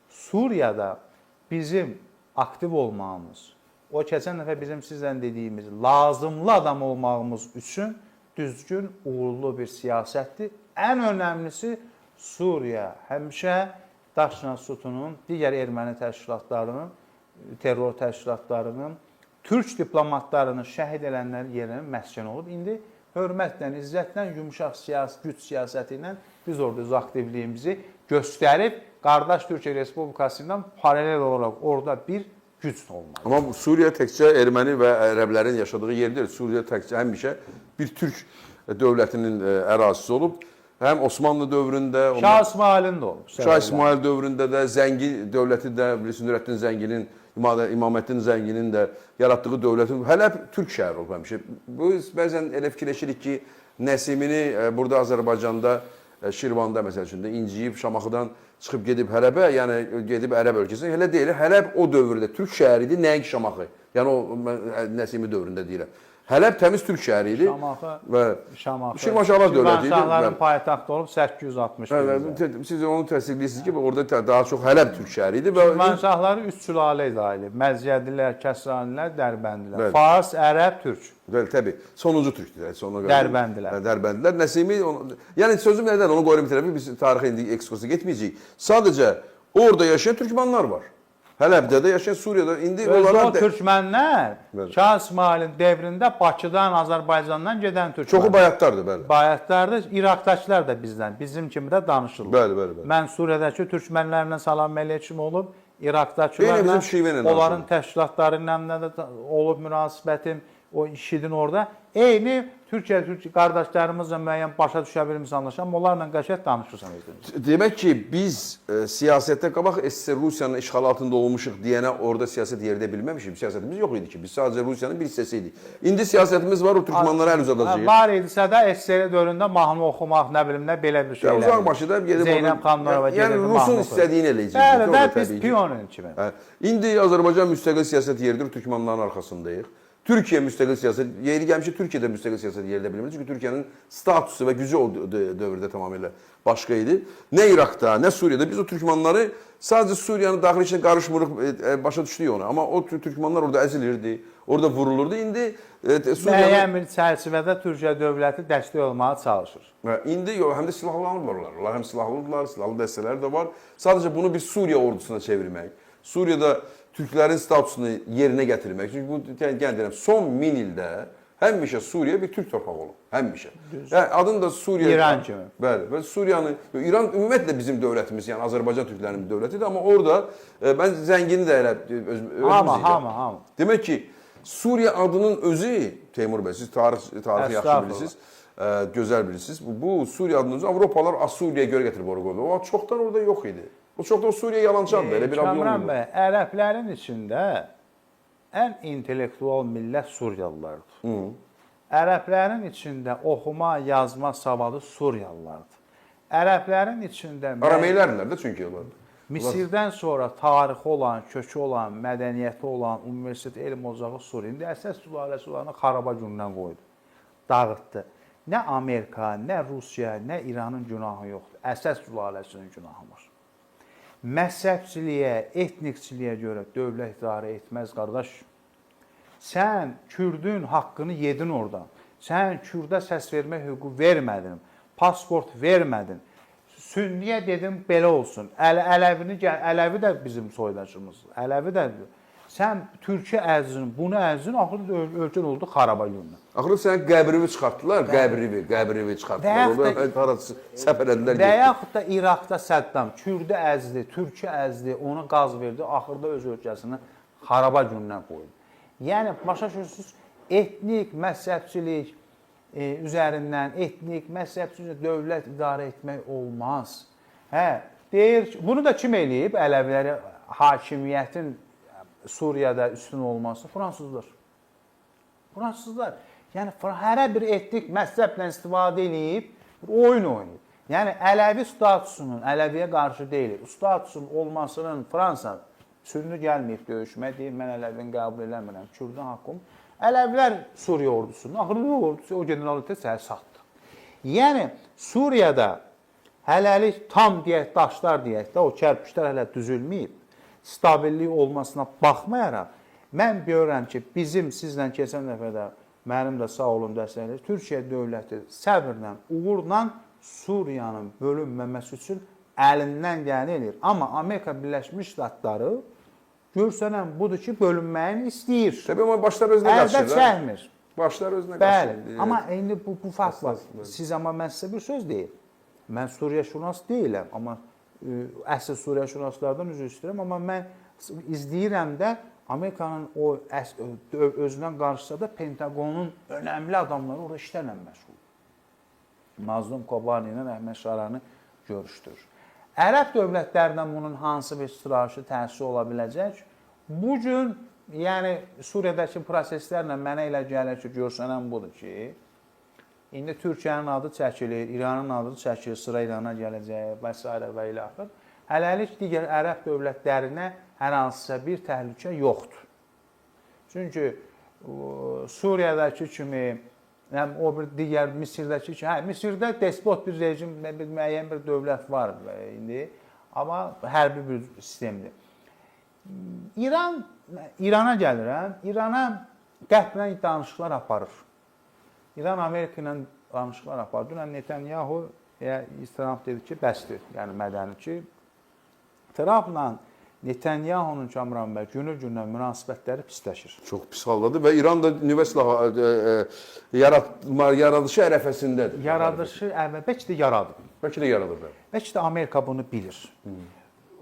Suriyada bizim aktiv olmağımız, o keçən dəfə bizim sizlə dediyimiz lazımlı adam olmağımız üçün düzgün, uğurlu bir siyasətdir. Ən önəmlisi Suriya həmişə Daşna Sütunun, digər erməni təşkilatlarının, terror təşkilatlarının, türk diplomatlarının şəhid edənlərin yerinin məskəni olub. İndi hörmətlə, izzətlə, yumuşaq güc siyasəti ilə biz orada öz aktivliyimizi göstərib qardaş Türkiyə Respublikası ilə paralel olaraq orada bir güc olmalı. Amma bu Suriya təkcə erməni və ərəblərin yaşadığı yer deyil. Suriya təkcə həmişə bir türk dövlətinin ərazisi olub. Həm Osmanlı dövründə, Şah İsmailin də olub. Şah İsmail dövründə də Zəngi dövləti də, bilirsin Nurəddin Zənginin, İmaməddin Zənginin də yaratdığı dövlətin hələ türk şəhəri olub həmişə. Bu bəzən elə fikirləşirik ki, Nəsimini burada Azərbaycanda, Şirvanda məsəl üçün də inciyib Şamaxıdan çıxıb gedib Hələbə, yəni gedib Ərəb ölkəsinə. Elə deyil. Hələb o dövrdə türk şəhəri idi, nəinki Şamaxı. Yəni o Nəsimi dövründə deyirəm. Hələb təmiz türk şəhəri idi. Şamaxı. Şirvanşahlar dövləti idi. Şirvanşahların paytaxtı olub 861. Siz onu təsdiqləyirsiniz ki, orada daha çox Hələb türk şəhəri idi. Şirvanşahları 3 sülalə idi ailə. Məzyədilər, Kəsranilər, Dərbəndilər. Fars, Ərəb, Türk. Bəli, təbii. Sonuncu türkdür. Dərbəndilər. Dərbəndilər. Nəsimi, yəni sözüm nədən? Onu qoyum bir tərəfə, biz tarixə indi ekskursiya getməyəcəyik. Sadəcə orada yaşayan türkmenlər var. Hələbdə də yaşayan, Suriyada indi onlara o türkmenlər Şah İsmailin dövründə Bakıdan, Azərbaycandan gedən türkmenlər. Çoxu bayatlardır, bəli. Bayatlardır. İraqdakılar da bizdən, bizim kimi də danışırlar. Bəli. Mən Suriyadakı türkmenlərlə salam əleyküm olub, İraqdakılarla, onların təşkilatları ilə də olub münasibətim, o işidin orada. Eyni Türkiyə qardaşlarımızla müəyyən başa düşə bilmirsən, anlaşam, onlarla qəşəng danışırsan. Demək ki, biz siyasətdə qabaq SSR Rusiyanın işğalı altında olmuşuq deyənə orada siyasət yeridə bilməmişik. Siyasətimiz yox idi ki, biz sadəcə Rusiyanın bir hissəsi idik. İndi siyasətimiz var, o türkmenlərə əl uzadacağıq. Var idisə də SSR dövründə mahnı oxumaq, nə bilim nə belə bir şeylər. Uzaq başıda gedib Zeynəb xanımlara yəni Rusun istədiyini eləyəcəyik. Bəli, biz pionerin kimi. İndi Azərbaycan müstəqil siyasət yeridir, türkmenlərin arxasındayıq. Türkiyə müstəqil siyasət, yeri gəlmişə Türkiyədə müstəqil siyasət yeridə bilmir. Çünki Türkiyənin statusu və gücü o dövrdə tamamilə başqa idi. Nə İraqda, nə Suriyada biz o türkmenləri sadəcə Suriyanın daxili işinə qarışmırıq, başa düşdük onu. Amma o türkmenlər orada əzilirdi, orada vurulurdu. İndi müəyyən bir çərçivədə Türkiyə dövləti dəstək olmağa çalışır. İndi yox, həm də silahlanırlar. Onlar həm silahlıdırlar, silahlı dəstələri də var. Sadəcə bunu bir Suriya ordusuna çevirmək. Suriyada türklərin statusunu yerinə gətirmək. Çünki bu deyirəm, son 1000 ildə həmişə Suriya bir türk torpağı olub. Həmişə. Yəni adın da Suriya. İran kimi. Bəli. Və Suriyanı, İran ümumiyyətlə bizim dövlətimiz, yəni Azərbaycan türklərinin dövlətidir, amma orada mən Zəngini də elə özümüz hamı. Demək ki, Suriya adının özü, Teymur bəy, siz tarixi yaxşı bilirsiniz, gözəl bilirsiniz. Bu Suriya adının özü Avropalılar Asuriya görə gətirib ora qoydu. O çoxdan orada yox idi. O çoxdan Suriya yalançı addır, elə bir adı yox idi. Ərəblərin içində ən intellektual millət Suriyalılardır. Ərəblərin içində oxuma, yazma savadı Suriyalılardır. Ərəblərin içində Arameylərlər də çünki onlar. Misirdən sonra tarixi olan, kökü olan, mədəniyyəti olan, universitet elm ocağı Suriya. İndi əsas sülaləsi olanı xaraba gündən qoydu, dağıtdı. Nə Amerika, nə Rusiya, nə İranın günahı yoxdur. Əsas sülaləsinin günahı var. Məzhəbçiliyə, etnikçiliyə görə dövlət idarə etməz, qardaş. Sən Kürdün haqqını yedin oradan. Sən Kürdə səs vermə hüququ vermədin, pasport vermədin. Sünniyə dedim, belə olsun. Ələvi də bizim soydaşımızdır. Ələvi də. Sən Türkiyə əzini, bunu əzini, axırda ölkən oldu xaraba günlə. Axırda sən qəbrivi çıxartdılar, qəbrivi çıxartdılar. Səfər edilər. Və yaxud da İraqda Səddam Kürdə əzdi, Türkiyə əzdi, ona qaz verdi, axırda öz ölkəsini xaraba günlə qoydu. Yəni, başa düşürsünüz, etnik, məzhəbçilik üzərindən, etnik, məzhəbçilik dövlət idarə etmək olmaz. Deyir, bunu da kim eləyib? Ələviləri hakimiyyətin Suriyada üstün olması fransızlar. Fransızlar. Yəni, hərə bir etnik məzhəblə istifadə edib, oyun oynayıb. Yəni, Ələvi statusunun, Ələviyə qarşı deyil, statusun olmasının Fransa sünni gəlməyib döyüşmə, deyib, mən Ələvini qəbul eləmirəm, Kürdün haqqım. Ələvilər Suriya ordusunun, axırda ordusu o generalitet səhər satdı. Yəni, Suriyada hələlik tam deyək, daşlar deyək də, o kərpişlər hələ düzülməyib. Stabillik olmasına baxmayaraq, mən görürəm ki, bizim sizlə keçən dəfədə, mənim də sağ olun dəstəklər, Türkiyə dövləti səbirlə, uğurla Suriyanın bölünməməsi üçün əlindən gələni eləyir. Amma Amerika Birləşmiş Ştatları görsənən budur ki, bölünməyini istəyir. Təbii, amma başlar özünə qaçır. Əldə çəkmir. Başlar özünə qaçır. Bəli, amma indi bu fakt var. Siz amma mən sizə bir söz deyim. Mən Suriya şünas deyiləm, amma əsl Suriyaşünaslardan üzr istəyirəm, amma mən izləyirəm də Amerikanın o özündən qarşısa da Pentagonun önəmli adamları orada işlərlə məşğul. Mazlum Kobani ilə Əhməd Şaranı görüşdürür. Ərəb dövlətlərindən bunun hansı bir strateji təsiri ola biləcək? Bu gün, yəni Suriyadakı proseslərlə mənə elə gəlir ki, görsənən budur ki, indi Türkiyənin adı çəkilir, İranın adı çəkilir, sıra İrana gələcək və s. və ilə axır. Hələlik digər ərəb dövlətlərinə hər hansısa bir təhlükə yoxdur. Çünki Suriyadakı kimi, o bir digər Misirdəki kimi, Misirdə despot bir rejim, müəyyən bir dövlət var indi, amma hərbi bir sistemdir. İrana gəlirəm, İrana qətllə danışıqlar aparır. İran Amerika ilə danışıqlar aparır. Dünən Netanyahu Trump dedi ki, bəsdir, yəni mədəni ki, Trumpla Netanyahunun Kamran bəy günü-gündən münasibətləri pisləşir. Çox pis haldadır və İran da nüvə silahı yaradışı ərəfəsindədir. Yaradışı bəlkə də yaradır. Bəlkə də yaradır. Bəlkə də Amerika bunu bilir.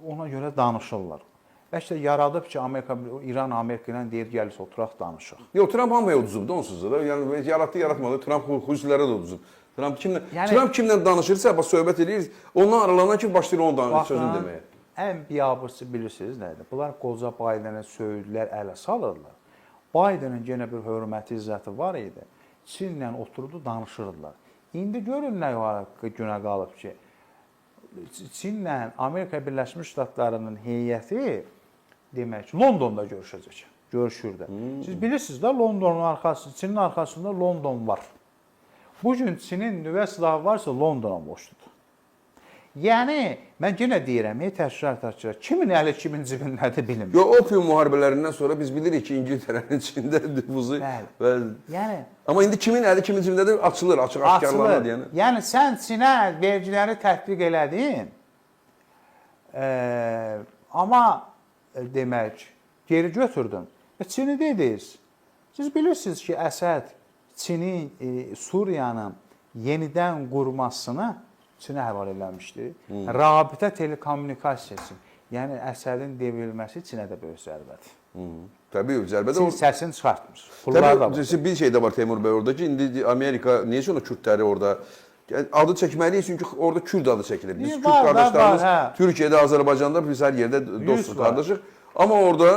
Ona görə danışırlar. Bəlkə də yaradıb ki, İran Amerika ilə deyir, gəlir oturaq danışıq. Yox, Trump hamıya uduzubdur onsuz da. Yəni yaratdı, yaratmadı. Trump xususilərə də uduzub. Trump kimlə danışırsa, söhbət edir, ondan aralanan ki, başlayır onun sözünü deməyə. Ən biabırçı bilirsiniz nədir? Bunlar qoca Bidenə söyüdlər, ələ salırlar. Bidenin yenə bir hörməti, izzəti var idi. Çinlə oturdu, danışırdılar. İndi görün nə var günə qalıb ki, Çinlə Amerika Birləşmiş Ştatlarının heyəti demək ki, Londonda görüşəcək. Görüşür də. Siz bilirsiniz də, Çinin arxasında London var. Bugün Çinin nüvə silahı varsa Londona boşludur. Yəni, mən yenə deyirəm, təkrar, kimin əli kimin cibindədir bilinmir. Yox, opium müharibələrindən sonra biz bilirik ki, İngiltərənin içində nüfuzu. Amma indi kimin əli kimin cibindədir açılır, açıq-aşkarlanır. Yəni, sən Çinə vergiləri tətbiq elədin, amma demək, geri götürdün. Çini dediniz. Siz bilirsiniz ki, Əsəd Çinin, Suriyanın yenidən qurmasını Çinə həvalə eləmişdi. Rabitə telekommunikasiyası. Yəni, Əsədin devrilməsi Çinə də böyük zərbədir. Təbii, zərbədə. Çin səsini çıxartmır. Pullar da var. Bir şey də var Teymur bəy orada ki, indi Amerika, niyə sonra Kürdləri orada adı çəkməliyik, çünki orada Kürd adı çəkilir. Biz Kürd qardaşlarımız Türkiyədə, Azərbaycanda, biz hər yerdə dostluq qardaşıq. Amma orada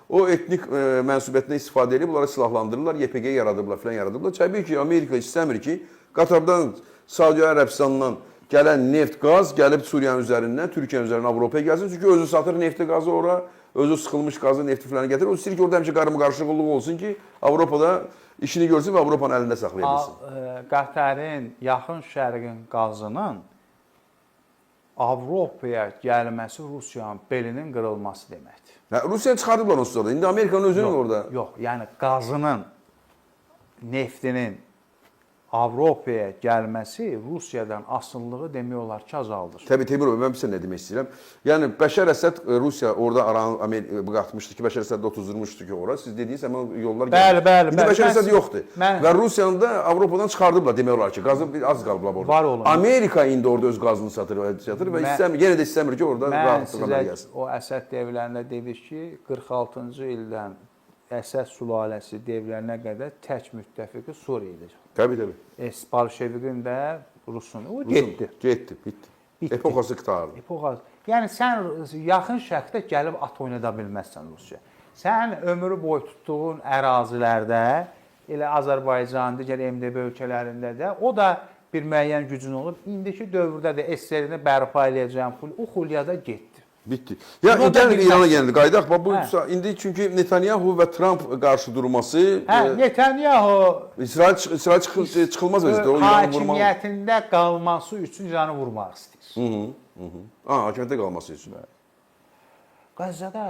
o etnik mənsubiyyətindən istifadə edib, bunları silahlandırırlar, YPG yaradıblar, filan yaradıblar. Təbii ki, Amerika istəmir ki, Qatardan, Saudi Ərəbistandan gələn neft, qaz gəlib Suriyanın üzərindən, Türkiyənin üzərindən Avropaya gəlsin. Çünki özü satır nefti, qazı ora, özü sıxılmış qazı, nefti filan gətirir. O istəyir ki, orada həmişə qarışıqlıq olsun ki, Avropada işini görsün və Avropanın əlində saxlaya bilsin. Qətərin, yaxın şərqin qazının Avropaya gəlməsi Rusiyanın belinin qırılması deməkdir. Rusiya çıxardıblar onsuz orada. İndi Amerikanın özünün orada. Yox, yəni qazının, neftinin Avropaya gəlməsi Rusiyadan asılılığı demək olar ki, azaldır. Təbii, Teymur bəy, mən sizə nə demək istəyirəm? Yəni, Bəşər Əsəd Rusiya orada aranı qatmışdı ki, Bəşər Əsəd də otuzurmuşdu ki, ora. Siz dediyiniz həmən yollar gəldi. Bəli. İndi Bəşər Əsəd yoxdur. Və Rusiyanı da Avropadan çıxardıblar demək olar ki, qazı az qalıblar orada. Var olun. Amerika indi orada öz qazını satır və yenə də istəmir ki, orada rahatlıqla gəlsin. O Əsəd devrlərində dedik ki, 46-cı ildən Əsəd sülaləsi devrlərinə qədər tək müttəfiqi Suriyadır. Təbii. Bolşevikin də Rusun. O getdi. Getdi, bitti. Epoxası qurtardı. Yəni, sən yaxın şərqdə gəlib at oynada bilməzsən Rusiya. Sən ömrü boyu tutduğun ərazilərdə, elə Azərbaycan, digər MDB ölkələrində də, o da bir müəyyən gücün olub. İndiki dövrdə də SSR-ni bərpa eləyəcəyəm, o xulyada getdi. Bitti. Ya gəlin İrana gəldi, qaydaq. Bu indi çünki Netanyahu və Trump qarşı durması Netanyahu İsrail çıxılmaz vəziyyətdə. Hakimiyyətində qalması üçün İranı vurmaq istəyir. Hakimiyyətdə qalması üçün. Qəzzada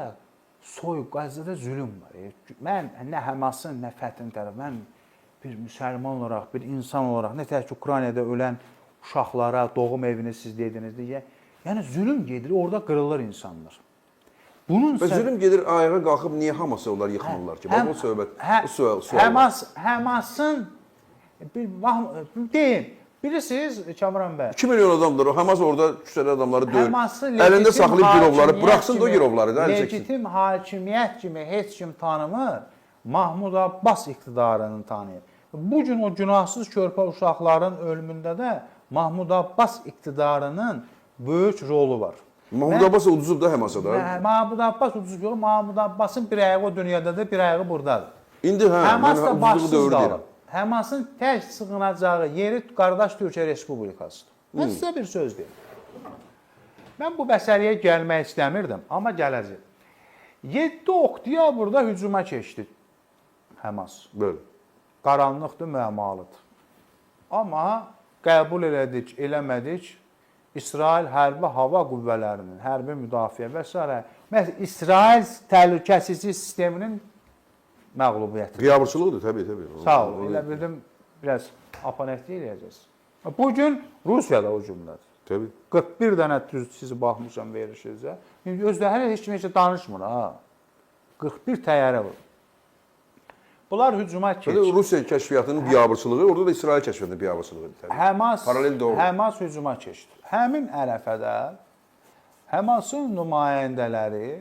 soyuq, Qəzzada zülm var. Mən nə Həmasın, nə Fəthin tərəf, mən bir müsəlman olaraq, bir insan olaraq, nə tək Ukraynada ölən uşaqlara, doğum evini siz dediniz deyə, yəni zülm gedir, orada qırılır insanlar. Və zülm gedir, ayağa qalxıb niyə Hamasa onlar yıxmırlar ki? Bax, o söhbət, o sual var. Həmasın, deyim, Bilirsiniz Kamran bəy. 2 milyon adamdır o. Hamas orada küçədə adamları döyür. Həması Əlində saxlayıb girovları, buraxsın da o girovları da əl çəksin. Legitim hakimiyyət kimi heç kim tanımır, Mahmud Abbas iqtidarını tanıyır. Bu gün o günahsız körpə uşaqların ölümündə də Mahmud Abbas iqtidarının böyük rolu var. Mahmud Abbas uduzub da Həmasa da. Mahmud Abbas uduzub yox, Mahmud Abbasın bir ayağı o dünyadadır, bir ayağı buradadır. İndi hə, Həmas da mən başsız uduzduğu dövr qalıb. deyirəm. Həmasın tək sığınacağı yeri qardaş Türkiyə Respublikasıdır. Mən sizə bir söz deyim. Mən bu məsələyə gəlmək istəmirdim, amma gələcək. 7 oktyabrda hücuma keçdi Həmas. Bəli. Qaranlıqdır, müəmmalıdır. Amma qəbul elədik, eləmədik, İsrail hərbi hava qüvvələrinin, hərbi müdafiə və s. Məsələn, İsrail təhlükəsizlik sisteminin məğlubiyyətidir. Biabırçılıqdır, təbii. Sağ olun, elə bildim, biraz aponentlik eləyəcəz. Bugün Rusiyada hücumdadır. Təbii. 41 dənə sizi baxmışam verilişinizə. Özdə hələ heç kim heç danışmır ha. 41 təyyarə var. Bunlar hücuma keçdi. Rusiya kəşfiyyatının biabırçılığı, orada da İsrail kəşfiyyatının biabırçılığı. Həmas hücuma keçdi. Həmin ərəfədə Həmasın nümayəndələri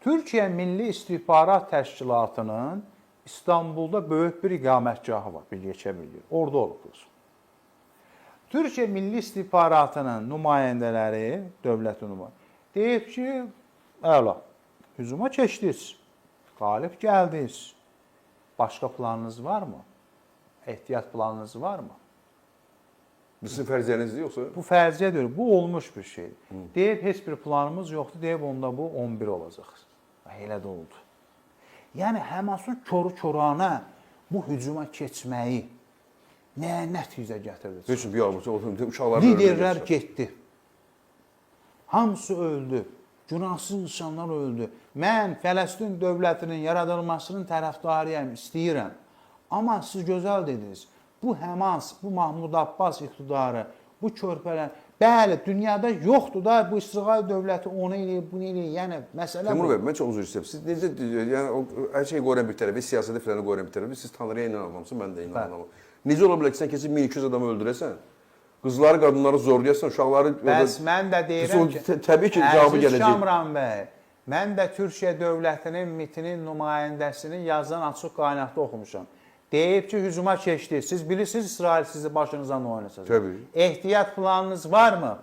Türkiyə Milli İstihbarat Təşkilatının İstanbulda böyük bir iqamətgahı var, Bilgəkə bilir. Orada olublar. Türkiyə Milli İstihbaratının nümayəndələri, dövlətin nümayəndələri deyib ki, əla, hücuma keçdiniz, qalib gəldiniz. Başqa planınız varmı? Ehtiyat planınız varmı? Bu sizin fərziyyənizdir yoxsa? Bu fərziyyə deyil, bu olmuş bir şeydir. Deyib, heç bir planımız yoxdur, deyib, onda bu 11 olacaq. Elə də oldu. Yəni, Həmasın koru-korana bu hücuma keçməyi nəyə nəticə gətirdi? Heç bir biabırçı oldu, uşaqlar liderlər getdi. Hamısı öldü. Günahsız insanlar öldü. Mən Fələstin dövlətinin yaradılmasının tərəfdarıyam, istəyirəm. Amma siz gözəl dediniz, bu Həmas, bu Mahmud Abbas iqtidarı, bu körpələr, bəli, dünyada yoxdur da bu İsrail dövləti onu eləyir, bunu eləyir. Yəni, məsələ bu. Timur bəy, mən çox üzr istəyirəm. Siz necə, yəni, hər şeyi qoyuran bir tərəfi, siyasəti filanı qoyuran bir tərəfi, siz Tanrıya inanamamsın, mən də inanamam. Necə ola bilər ki, sən kesin 1200 adamı öldürəsən, qızları, qadınları zorlayasan, uşaqları... Bəs mən də deyirəm ki, təbii ki, cavabı gələcək. Əziz Kamran bəy, mən də Türkiyə dövlətinin MİT-inin nümayəndəsinin yazılan açıq qaynaqda oxumuşam. Deyib ki, hücuma keçdi. Siz bilirsiniz, İsrail sizi başınızdan oynasacaq. Təbii. Ehtiyat planınız varmı?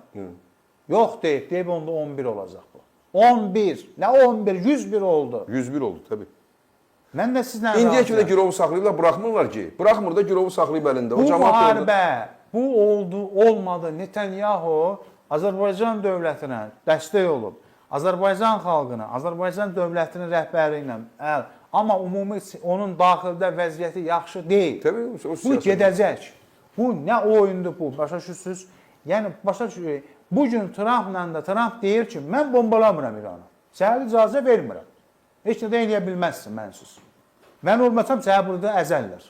Yox deyib. Deyib, onda 11 olacaq bu. 11. Nə 11? 101 oldu. 101 oldu, təbii. Mən də sizlə razıyam. İndiyə kimi də girovu saxlayıblar, buraxmırlar ki. Buraxmır da girovu saxlayıb əlində. Bu müharibə, bu oldu, olmadı. Netanyahu Azərbaycan dövlətinə dəstək olub. Azərbaycan xalqına, Azərbaycan dövlətinin rəhbəri ilə amma ümumi onun daxildə vəziyyəti yaxşı deyil. Təbii, bu gedəcək. Bu nə oyundur bu? Başa düşürsünüz? Yəni başa düşürsünüz. Bu gün Trump deyir ki, mən bombalamıram İranı. Sənə icazə vermirəm. Heç nə də eləyə bilməzsin mənsiz. Mən olmasam səni burada əzəllər.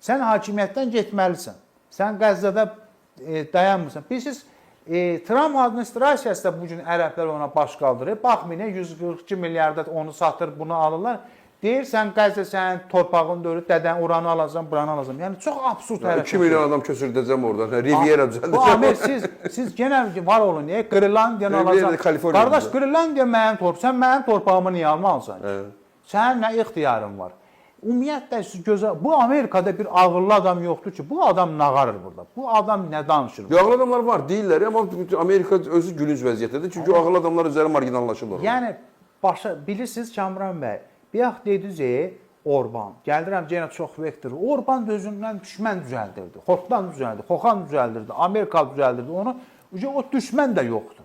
Sən hakimiyyətdən getməlisən. Sən Qəzzada dayanmırsan. Bilirsiniz, Trump administrasiyası da bugün ərəblər ona baş qaldırır. Baxmayın, 142 milyarda onu satır, bunu alırlar. Deyir, sən Qəzdə sənin torpağını dörür, dədən oranı alacam, buranı alacam. Yəni, çox absurd hərəkət. 2 milyon adam köçürdəcəm oradan, Riviera düzəldəcəm. Siz genə var olun, Qrilandiyanı alacam. Qardaş, Qrilandiya mənim torpağım, sən mənim torpağımı niyə almalısan ki? Sənin nə ixtiyarın var? Ümumiyyətlə, bu Amerikada bir ağıllı adam yoxdur ki, bu adam nağarır burada. Bu adam nə danışır? Ağıllı adamlar var, deyirlər, amma Amerika özü gülünc vəziyyətdədir. Çünki ağıllı adamlar üzəri marginallaşırlar. Yəni, bilirsiniz Kamran bəy, bir yax dediniz, Orban, gəldirəm yenə çox vektor, Orban özündən düşmən düzəldirdi, Xotdan düzəldirdi, Xoxan düzəldirdi, Amerika düzəldirdi, onu, o düşmən də yoxdur.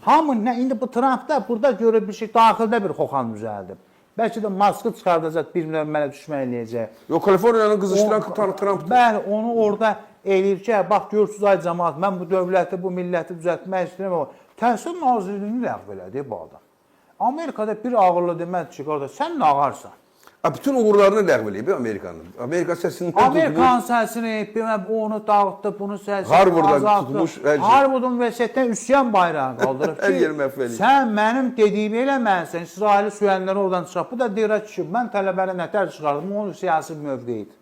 Hamı, indi bu Trumpda burada görür bir şey, daxildə bir Xoxan düzəldib. Bəlkə də Maskı çıxardacaq, bir mənə düşmən eləyəcək. Yox, Kaliforniyanın qızışdıran Trumpdır. Bəli, onu orada eləyir ki, bax, görürsünüz, ay cəmaat, mən bu dövləti, bu milləti düzəltmək istəyirəm. Təhsil nazirliyini ləğv elədi bu adam. Amerikada bir ağırlı demək ki, qardaş, sən nə ağarsan? Bütün uğurlarını ləğv eləyib Amerikanın. Amerika səsini Amerikan səsini, onu dağıtdı, bunu səsini Harvarddan tutmuş. Harvard Universitetdən üsyan bayrağı qaldırıb ki, sən mənim dediyimi eləməlisən, İsraili söyənləri oradan çıxaq. Bu da deyir ki, mən tələbələ nətər çıxardım, onun siyasi mövqeyidir.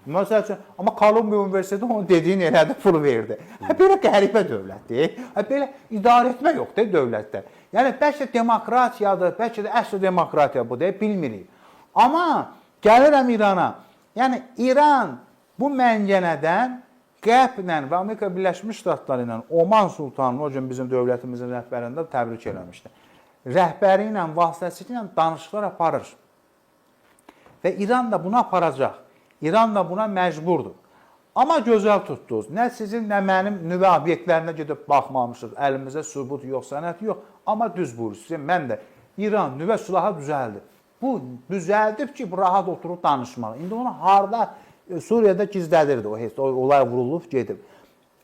Məsəl üçün, amma Kolumbiya Universiteti onun dediyin elədi, pul verdi. Belə qəribə dövlətdir. Belə idarə etmə yoxdur dövlətdə. Yəni bəlkə demokratiyadır, bəlkə də əsl demokratiya bu deyə bilmirik. Amma gəlirəm İrana. Yəni İran bu məngənədən qərblə və Amerika Birləşmiş Ştatları ilə Oman Sultanı o gün bizim dövlətimizin rəhbərində təbrik eləmişdi. Rəhbəri ilə, vasitəsilə danışıqlar aparır. Və İran da buna aparacaq. İran da buna məcburdur. Amma gözəl tutdunuz. Nə sizin, nə mənim nüvə obyektlərinə gedib baxmamışıq. Əlimizdə sübut yox, sənət yox. Amma düz buyursunuz. Mən də İran nüvə silahı düzəldi. Bu düzəldib ki, rahat oturub danışmaq. İndi onu harda Suriyada gizlədirdi. O heç olay vurulub gedib.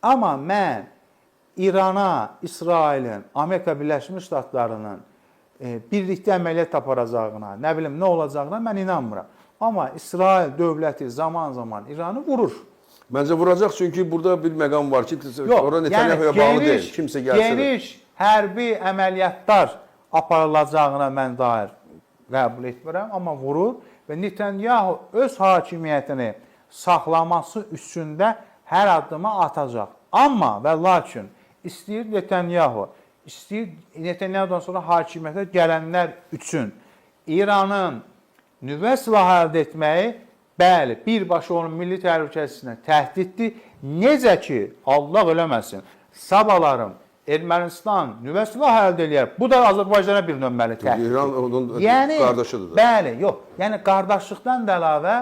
Amma mən İrana, İsrailin, Amerika Birləşmiş Ştatlarının birlikdə əməliyyat aparacağına, nə bilim, nə olacağına mən inanmıram. Amma İsrail dövləti zaman-zaman İranı vurur. Məncə vuracaq, çünki burada bir məqam var ki, ora Netanyahu'ya bağlı deyil. Kimsə gəlsə geniş hərbi əməliyyatlar aparılacağına mən dair qəbul etmirəm, amma vurur və Netanyahu öz hakimiyyətini saxlaması üçün də hər addımı atacaq. Amma və lakin istəyir Netanyahu, istəyir Netanyahu'dan sonra hakimiyyətə gələnlər üçün İranın nüvə silahı əldə etməyi, bəli, birbaşa onun milli təhlükəsizliyinə təhdiddir. Necə ki, Allah eləməsin, sabahlarım Ermənistan nüvə silahı əldə eləyər. Bu da Azərbaycana bir nömrəli təhdiddir. İran onun qardaşıdır da. Bəli, yox. Yəni qardaşlıqdan da əlavə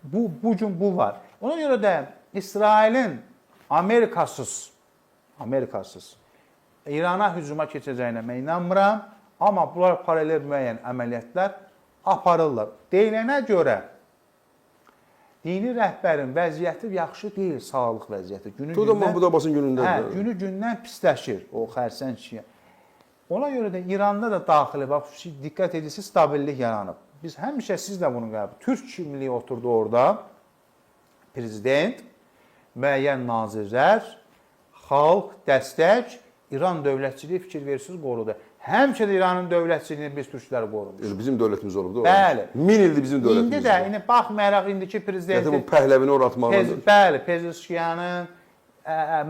bu gün bu var. Ona görə də İsrailin Amerikasız İrana hücuma keçəcəyinə mən inanmıram, amma bunlar paralel müəyyən əməliyyatlar aparırlar. Deyilənə görə dini rəhbərin vəziyyəti yaxşı deyil, sağlıq vəziyyəti. Mahmud Abbasın günündədir. Günü-gündən pisləşir o xərsən kişiyə. Ona görə də İranda da daxili, bax, diqqət edirsiniz, stabillik yaranıb. Biz həmişə sizlə bunu qəbul. Türk kimliyi oturdu orada, prezident, müəyyən nazirlər, xalq, dəstək, İran dövlətçiliyi fikir versiniz qorudu. Həmişə də İranın dövlətçiliyini biz türklər qorumuş. Bizim dövlətimiz olubdu. Bəli. 1000 ildir bizim dövlətimiz. İndi də, baxmayaraq indiki prezidenti... Bu pəhləvini oratmaqdır. Bəli, Pezeşkiyanın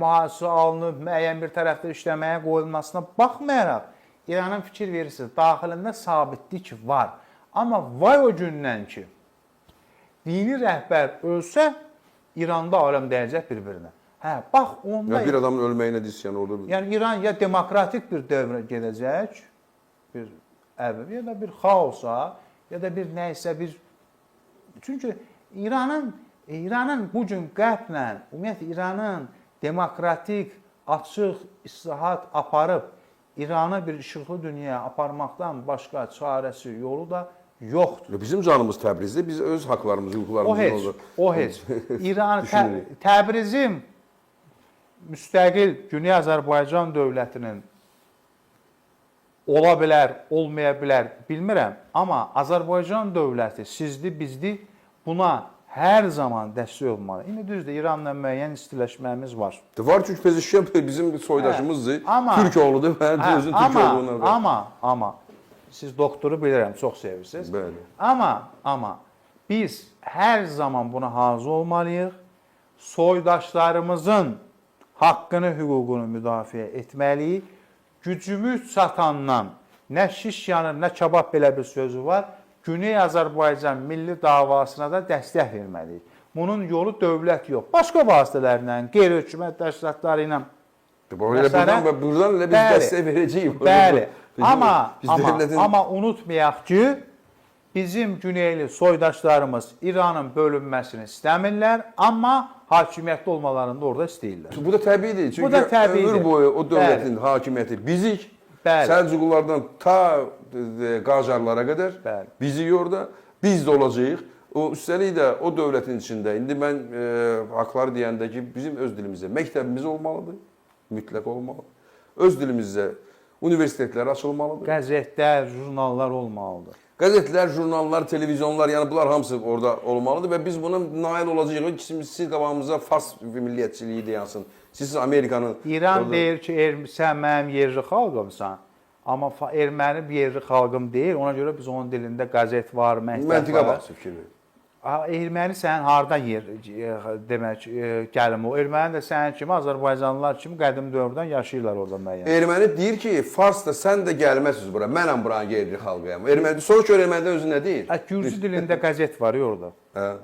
mühasirə alınıb, müəyyən bir tərəfdə işləməyə qoyulmasına baxmayaraq, İranın fikir verirsiniz, daxilində sabitlik var. Amma vay o gündən ki, dini rəhbər ölsə, İranda aləm dəyəcək bir-birinə. Hə, bax onda... Bir adamın ölməyinə disyan orada. Yəni İran ya demokratik bir dövrə gedəcək, bir əvvəl, ya da bir xaosa, ya da bir nəysə bir... Çünki İranın bu gün qərblə, ümumiyyətlə İranın demokratik, açıq, islahat aparıb, İranı bir işıqlı dünyaya aparmaqdan başqa çarəsi, yolu da yoxdur. Bizim canımız Təbrizdir, biz öz haqlarımızı, hüquqlarımızı olur. O heç. İran, Təbrizim müstəqil Güney Azərbaycan dövlətinin ola bilər, olmaya bilər, bilmirəm. Amma Azərbaycan dövləti sizdi, bizdi, buna hər zaman dəstək olmalı. İndi düzdür, İranla müəyyən istiləşməyimiz var. Var, çünki Pezeşkiyan bizim soydaşımızdır, Türk oğludur, özün Türk oğluna. Amma, siz doktoru bilirəm, çox sevirsiniz. Bəli. Amma biz hər zaman buna hazır olmalıyıq. Soydaşlarımızın haqqını, hüququnu müdafiə etməliyik. Gücümüz çatandan, nə şiş yanır, nə kabab belə bir sözü var. Güney Azərbaycan milli davasına da dəstək verməliyik. Bunun yolu dövlət yox. Başqa vasitələrlə, qeyri-hökumət təşkilatları ilə. Buradan elə biz dəstək verəcəyik. Bəli. Amma unutmayaq ki, bizim güneyli soydaşlarımız İranın bölünməsini istəmirlər, amma hakimiyyətli olmalarını da orada istəyirlər. Bu da təbiidir. Çünki ömür boyu o dövlətin hakimiyyəti bizik, Səlcuqlulardan ta Qacarlara qədər bizik orada, biz də olacağıq. Üstəlik də o dövlətin içində, indi mən haqları deyəndə ki, bizim öz dilimizdə məktəbimiz olmalıdır, mütləq olmalıdır. Öz dilimizdə universitetlər açılmalıdır. Qəzetlər, jurnallar olmalıdır. Qəzetlər, jurnallar, televizyonlar, yəni bunlar hamısı orada olmalıdır və biz buna nail olacağıq. Siz qabağımıza fars milliyyətçiliyi deyansın. Siz Amerikanın... İran deyir ki, sən mənim yerli xalqımsan, amma erməni bir yerli xalqım deyil. Ona görə biz onun dilində qəzet var, məktəb var. Məntiqə baxsı fikir verir. erməni sənin harda yer demək gəlim o. Erməni də sənin kimi, Azərbaycanlılar kimi qədim dövrdən yaşayırlar orada müəyyən. Erməni deyir ki, Fars da sən də gəlməsiniz bura. Mənəm buranın yerli xalqıyam. Erməni soruş gör Ermənidən özü nə deyir? Gürcü dilində qəzet var orada.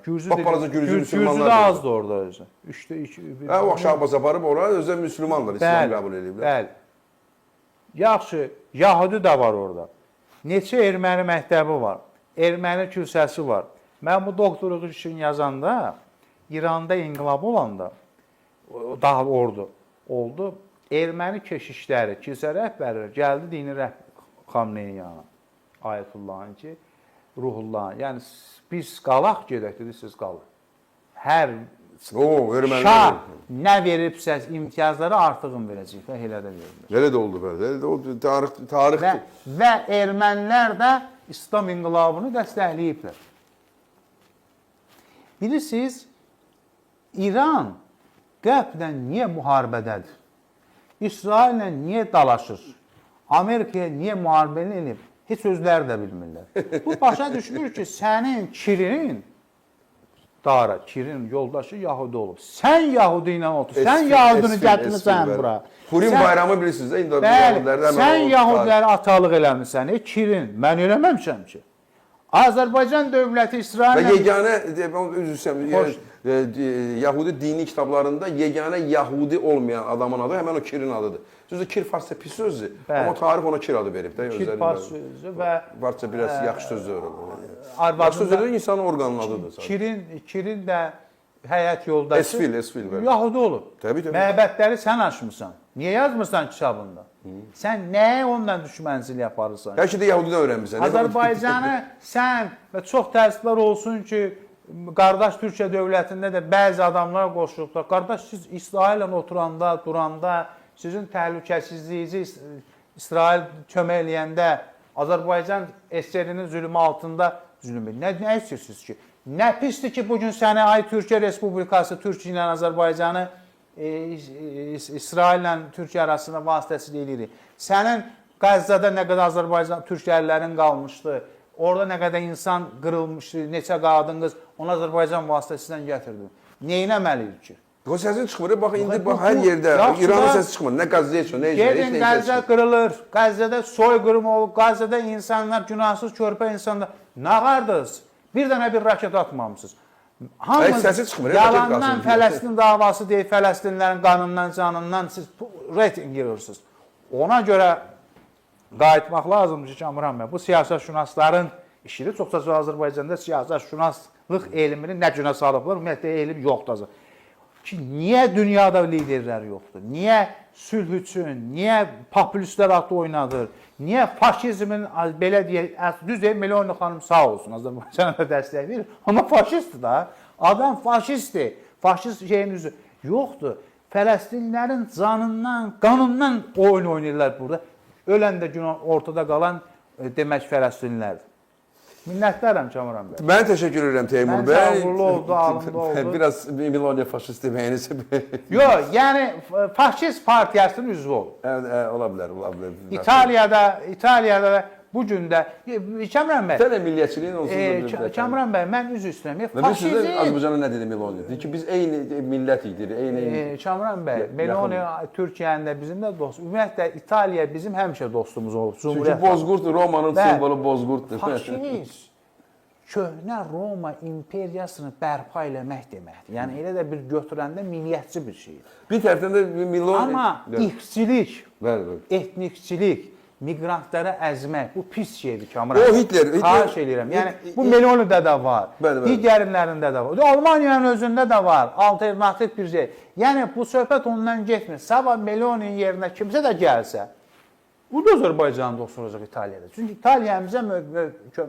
Gürcü müsəlmanlar. Gürcü də azdır orada özü. 3-də 2. O Şahbaz aparıb ora özü müsəlmanlar, İslam qəbul ediblər. Bəli. Yaxşı, Yahudi də var orada. Neçə erməni məktəbi var. Erməni kilsəsi var. Mən bu doktorluq işini yazanda, İranda inqilab olanda, daha ordu oldu. Erməni keşişləri, kilsə rəhbərləri gəldi dini Xamneyin yanına. Ayətullahın ki, Ruhullahın. Yəni biz qalaq gedək dedi, siz qalın. Hər şah nə veribsə imtiyazları artığın verəcək və elə də verilir. Elə də oldu belə. Elə də o tarixdir. Və ermənilər də İslam inqilabını dəstəkləyiblər. Bilirsiniz, İran qərblə niyə müharibədədir? İsraillə niyə dalaşır? Amerikaya niyə müharibə edib? Heç özləri də bilmirlər. Bu başa düşmür ki, sənin Kirinin Kirin yoldaşı Yahudi olub. Sən Yahudi ilə otur. Sən Yahudini gətirmirsən bura. Purim bayramı bilirsiniz də indi Yahudilərdə. Sən Yahudiləri atalıq eləmirsən. Kirin, mən eləməmişəm ki. Azərbaycan dövləti İsrail və yeganə Yahudi dini kitablarında yeganə Yahudi olmayan adamın adı həmin o Kirin adıdır. Sözü Kir farsça pis sözdür, amma tarix ona Kir adı verib də. Kir fars sözü və farsça biraz yaxşı sözdür. Yaxşı sözdür insanın orqanının adıdır. Kirin də həyat yoldaşı Esfil Yahudi olub. Təbii. Məbədləri sən açmısan. Niyə yazmırsan kitabında? Sən nəyə ondan düşmənçilik yaparırsan? Bəlkə də Yahudidən öyrənmirsən. Azərbaycanı sən və çox təəssüflər olsun ki, qardaş Türkiyə dövlətində də bəzi adamlar qoşulublar. Qardaş, siz İsraillə oturanda, duranda, sizin təhlükəsizliyinizi İsrail kömək eləyəndə Azərbaycan SSR-nin zülmü altında zülmü. Nə istəyirsiniz ki? Nə pisdir ki, bugün səni Türkiyə Respublikası Türkiyə ilə Azərbaycanı İsraillə Türkiyə arasında vasitəsilə eləyirik. Sənin Qəzzada nə qədər Azərbaycan Türkiyəlilərin qalmışdı, orada nə qədər insan qırılmışdı, neçə qadın qız, onu Azərbaycan vasitəsilə gətirdi. Neynəməliyik ki? O səsin çıxmır. Bax, indi hər yerdə İranın səsi çıxmır. Nə Qəzzəyə çıxmır, nə İsrail. Gedin, Qəzzə qırılır, Qəzzədə soyqırım olur, Qəzzədə insanlar, günahsız körpə insanlar. Nə qardınız? Bir dənə bir raket atmamışsınız. Hamınız yalandan Fələstin davası deyil, Fələstinlərin qanından, canından siz reyting yığırsınız. Ona görə qayıtmaq lazımdır ki, Kamran bəy, bu siyasətşünasların işidir. Çoxsa Azərbaycanda siyasətşünaslıq elmini nə günə salıblar, ümumiyyətlə elm yoxdur. Ki, niyə dünyada liderlər yoxdur? Niyə sülh üçün, niyə popülistlər atı oynadır? Niyə faşizmin, belə deyək, düz deyək, Meloni xanım sağ olsun, Azərbaycana da dəstək verir. Amma faşistdir da, adam faşistdir. Faşist şeyin üzü yoxdur. Fələstinlərin canından, qanından oyun oynayırlar burada. Ölən də gün ortada qalan demək Fələstinlərdir. Minnətdaram Kamran bəy. Mən təşəkkür edirəm Teymur bəy. Mən sağlıqlı oldu, alımda oldu. Biraz Meloni faşist deməyinizə. Yox, yəni faşist partiyasının üzvü olub. Ola bilər, ola bilər. İtaliyada da bu gün də Kamran bəy. Sən millətçiliyin olsun. Kamran bəy, mən üzr istəyirəm. Faşizm Azərbaycana nə dedi Meloni? Dedi ki, biz eyni millət idik, eyni. Kamran bəy, Meloni Türkiyənin də bizim də dost. Ümumiyyətlə İtaliya bizim həmişə dostumuz olub. Çünki Bozqurt Romanın simvolu Bozqurtdur. Faşist köhnə Roma imperiyasını bərpa eləmək deməkdir. Yəni elə də bir götürəndə milliyyətçi bir şeydir. Bir tərəfdən də Meloni amma irqçilik, etnikçilik, miqrantlara əzmək, bu pis şeydir Kamran. O Hitler. Xahiş edirəm. Yəni bu Meloni'də də var, digərlərində də var. Almaniyanın özündə də var, alternativ bir şey. Yəni bu söhbət ondan getmir. Sabah Meloni'nin yerinə kimsə də gəlsə, bu da Azərbaycanın dostu olacaq İtaliyada. Çünki İtaliyamıza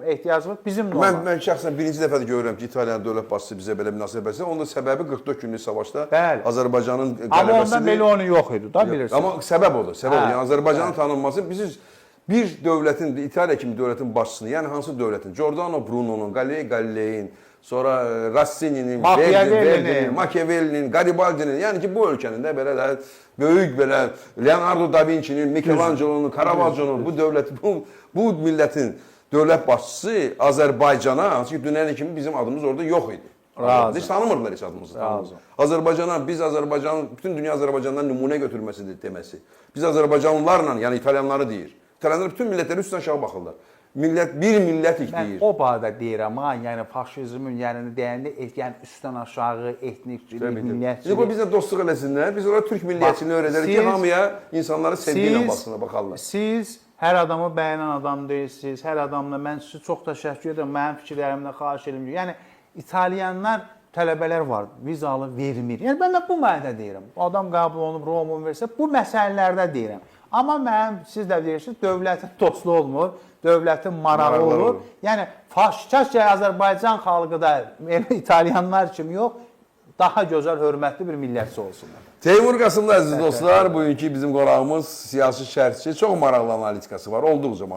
ehtiyacı var, bizim də var. Mən şəxsən birinci dəfədir görürəm ki, İtaliyanın dövlət başçısı bizə belə münasibət bəsləyir. Onun da səbəbi 44 günlük savaşda Azərbaycanın qələbəsidir. Amma onda Meloni yox idi, da bilirsiniz. Amma səbəb odur. Yəni Azərbaycanın tanınması biz bir dövlətin, İtaliya kimi dövlətin başçısını, yəni hansı dövlətin, Giordano Bruno'nun, Galileyin, sonra Rossini'nin, Machiavelli'nin, Garibaldi'nin, yəni ki bu ölkənin də belə də böyük belə Leonardo da Vinci'nin, Michelangelo'nun, Caravaggiо'nun bu dövlət, bu millətin dövlət başçısı Azərbaycana, hansı ki dünyanın kimi bizim adımız orada yox idi. Razı. Heç tanımırdılar heç adımızı. Razı. Azərbaycana, biz Azərbaycan, bütün dünya Azərbaycandan nümunə götürməsidir deməsi. Biz Azərbaycanlılarla, yəni İtalyanları deyir. İtalyanlar bütün millətləri üstdən aşağı baxırlar. Millət, bir millətik Mən deyir. o barədə deyirəm, ha, yəni faşizmin yəni deyəndə yəni üstdən aşağı etnikçilik, millətçilik. Bu bizə dostluq eləsinlər. Biz ora türk milliyyətçiliyini öyrədərik ki, hamıya insanları sevgi ilə baxsına baxarlar. Siz hər adamı bəyənən adam deyilsiniz. Hər adamla mən sizi çox təşəkkür edirəm. Mənim fikirlərimlə xahiş edirəm. Yəni İtalyanlar tələbələr var, vizalı vermir. Yəni mən də bu mənada deyirəm. Adam qəbul olunub, Roman versə bu məsələlərdə deyirəm. Amma mənim siz də deyirsiniz, dövlətin dostu olmur, dövlətin marağı olur. Yəni faşistcə Azərbaycan xalqı da İtalyanlar kimi yox, daha gözəl, hörmətli bir millətçi olsunlar. Teymur Qasımlı əziz dostlar, bugünkü bizim qonağımız siyasi şərhçi, çox maraqlı analitikası var, olduqca maraqlı.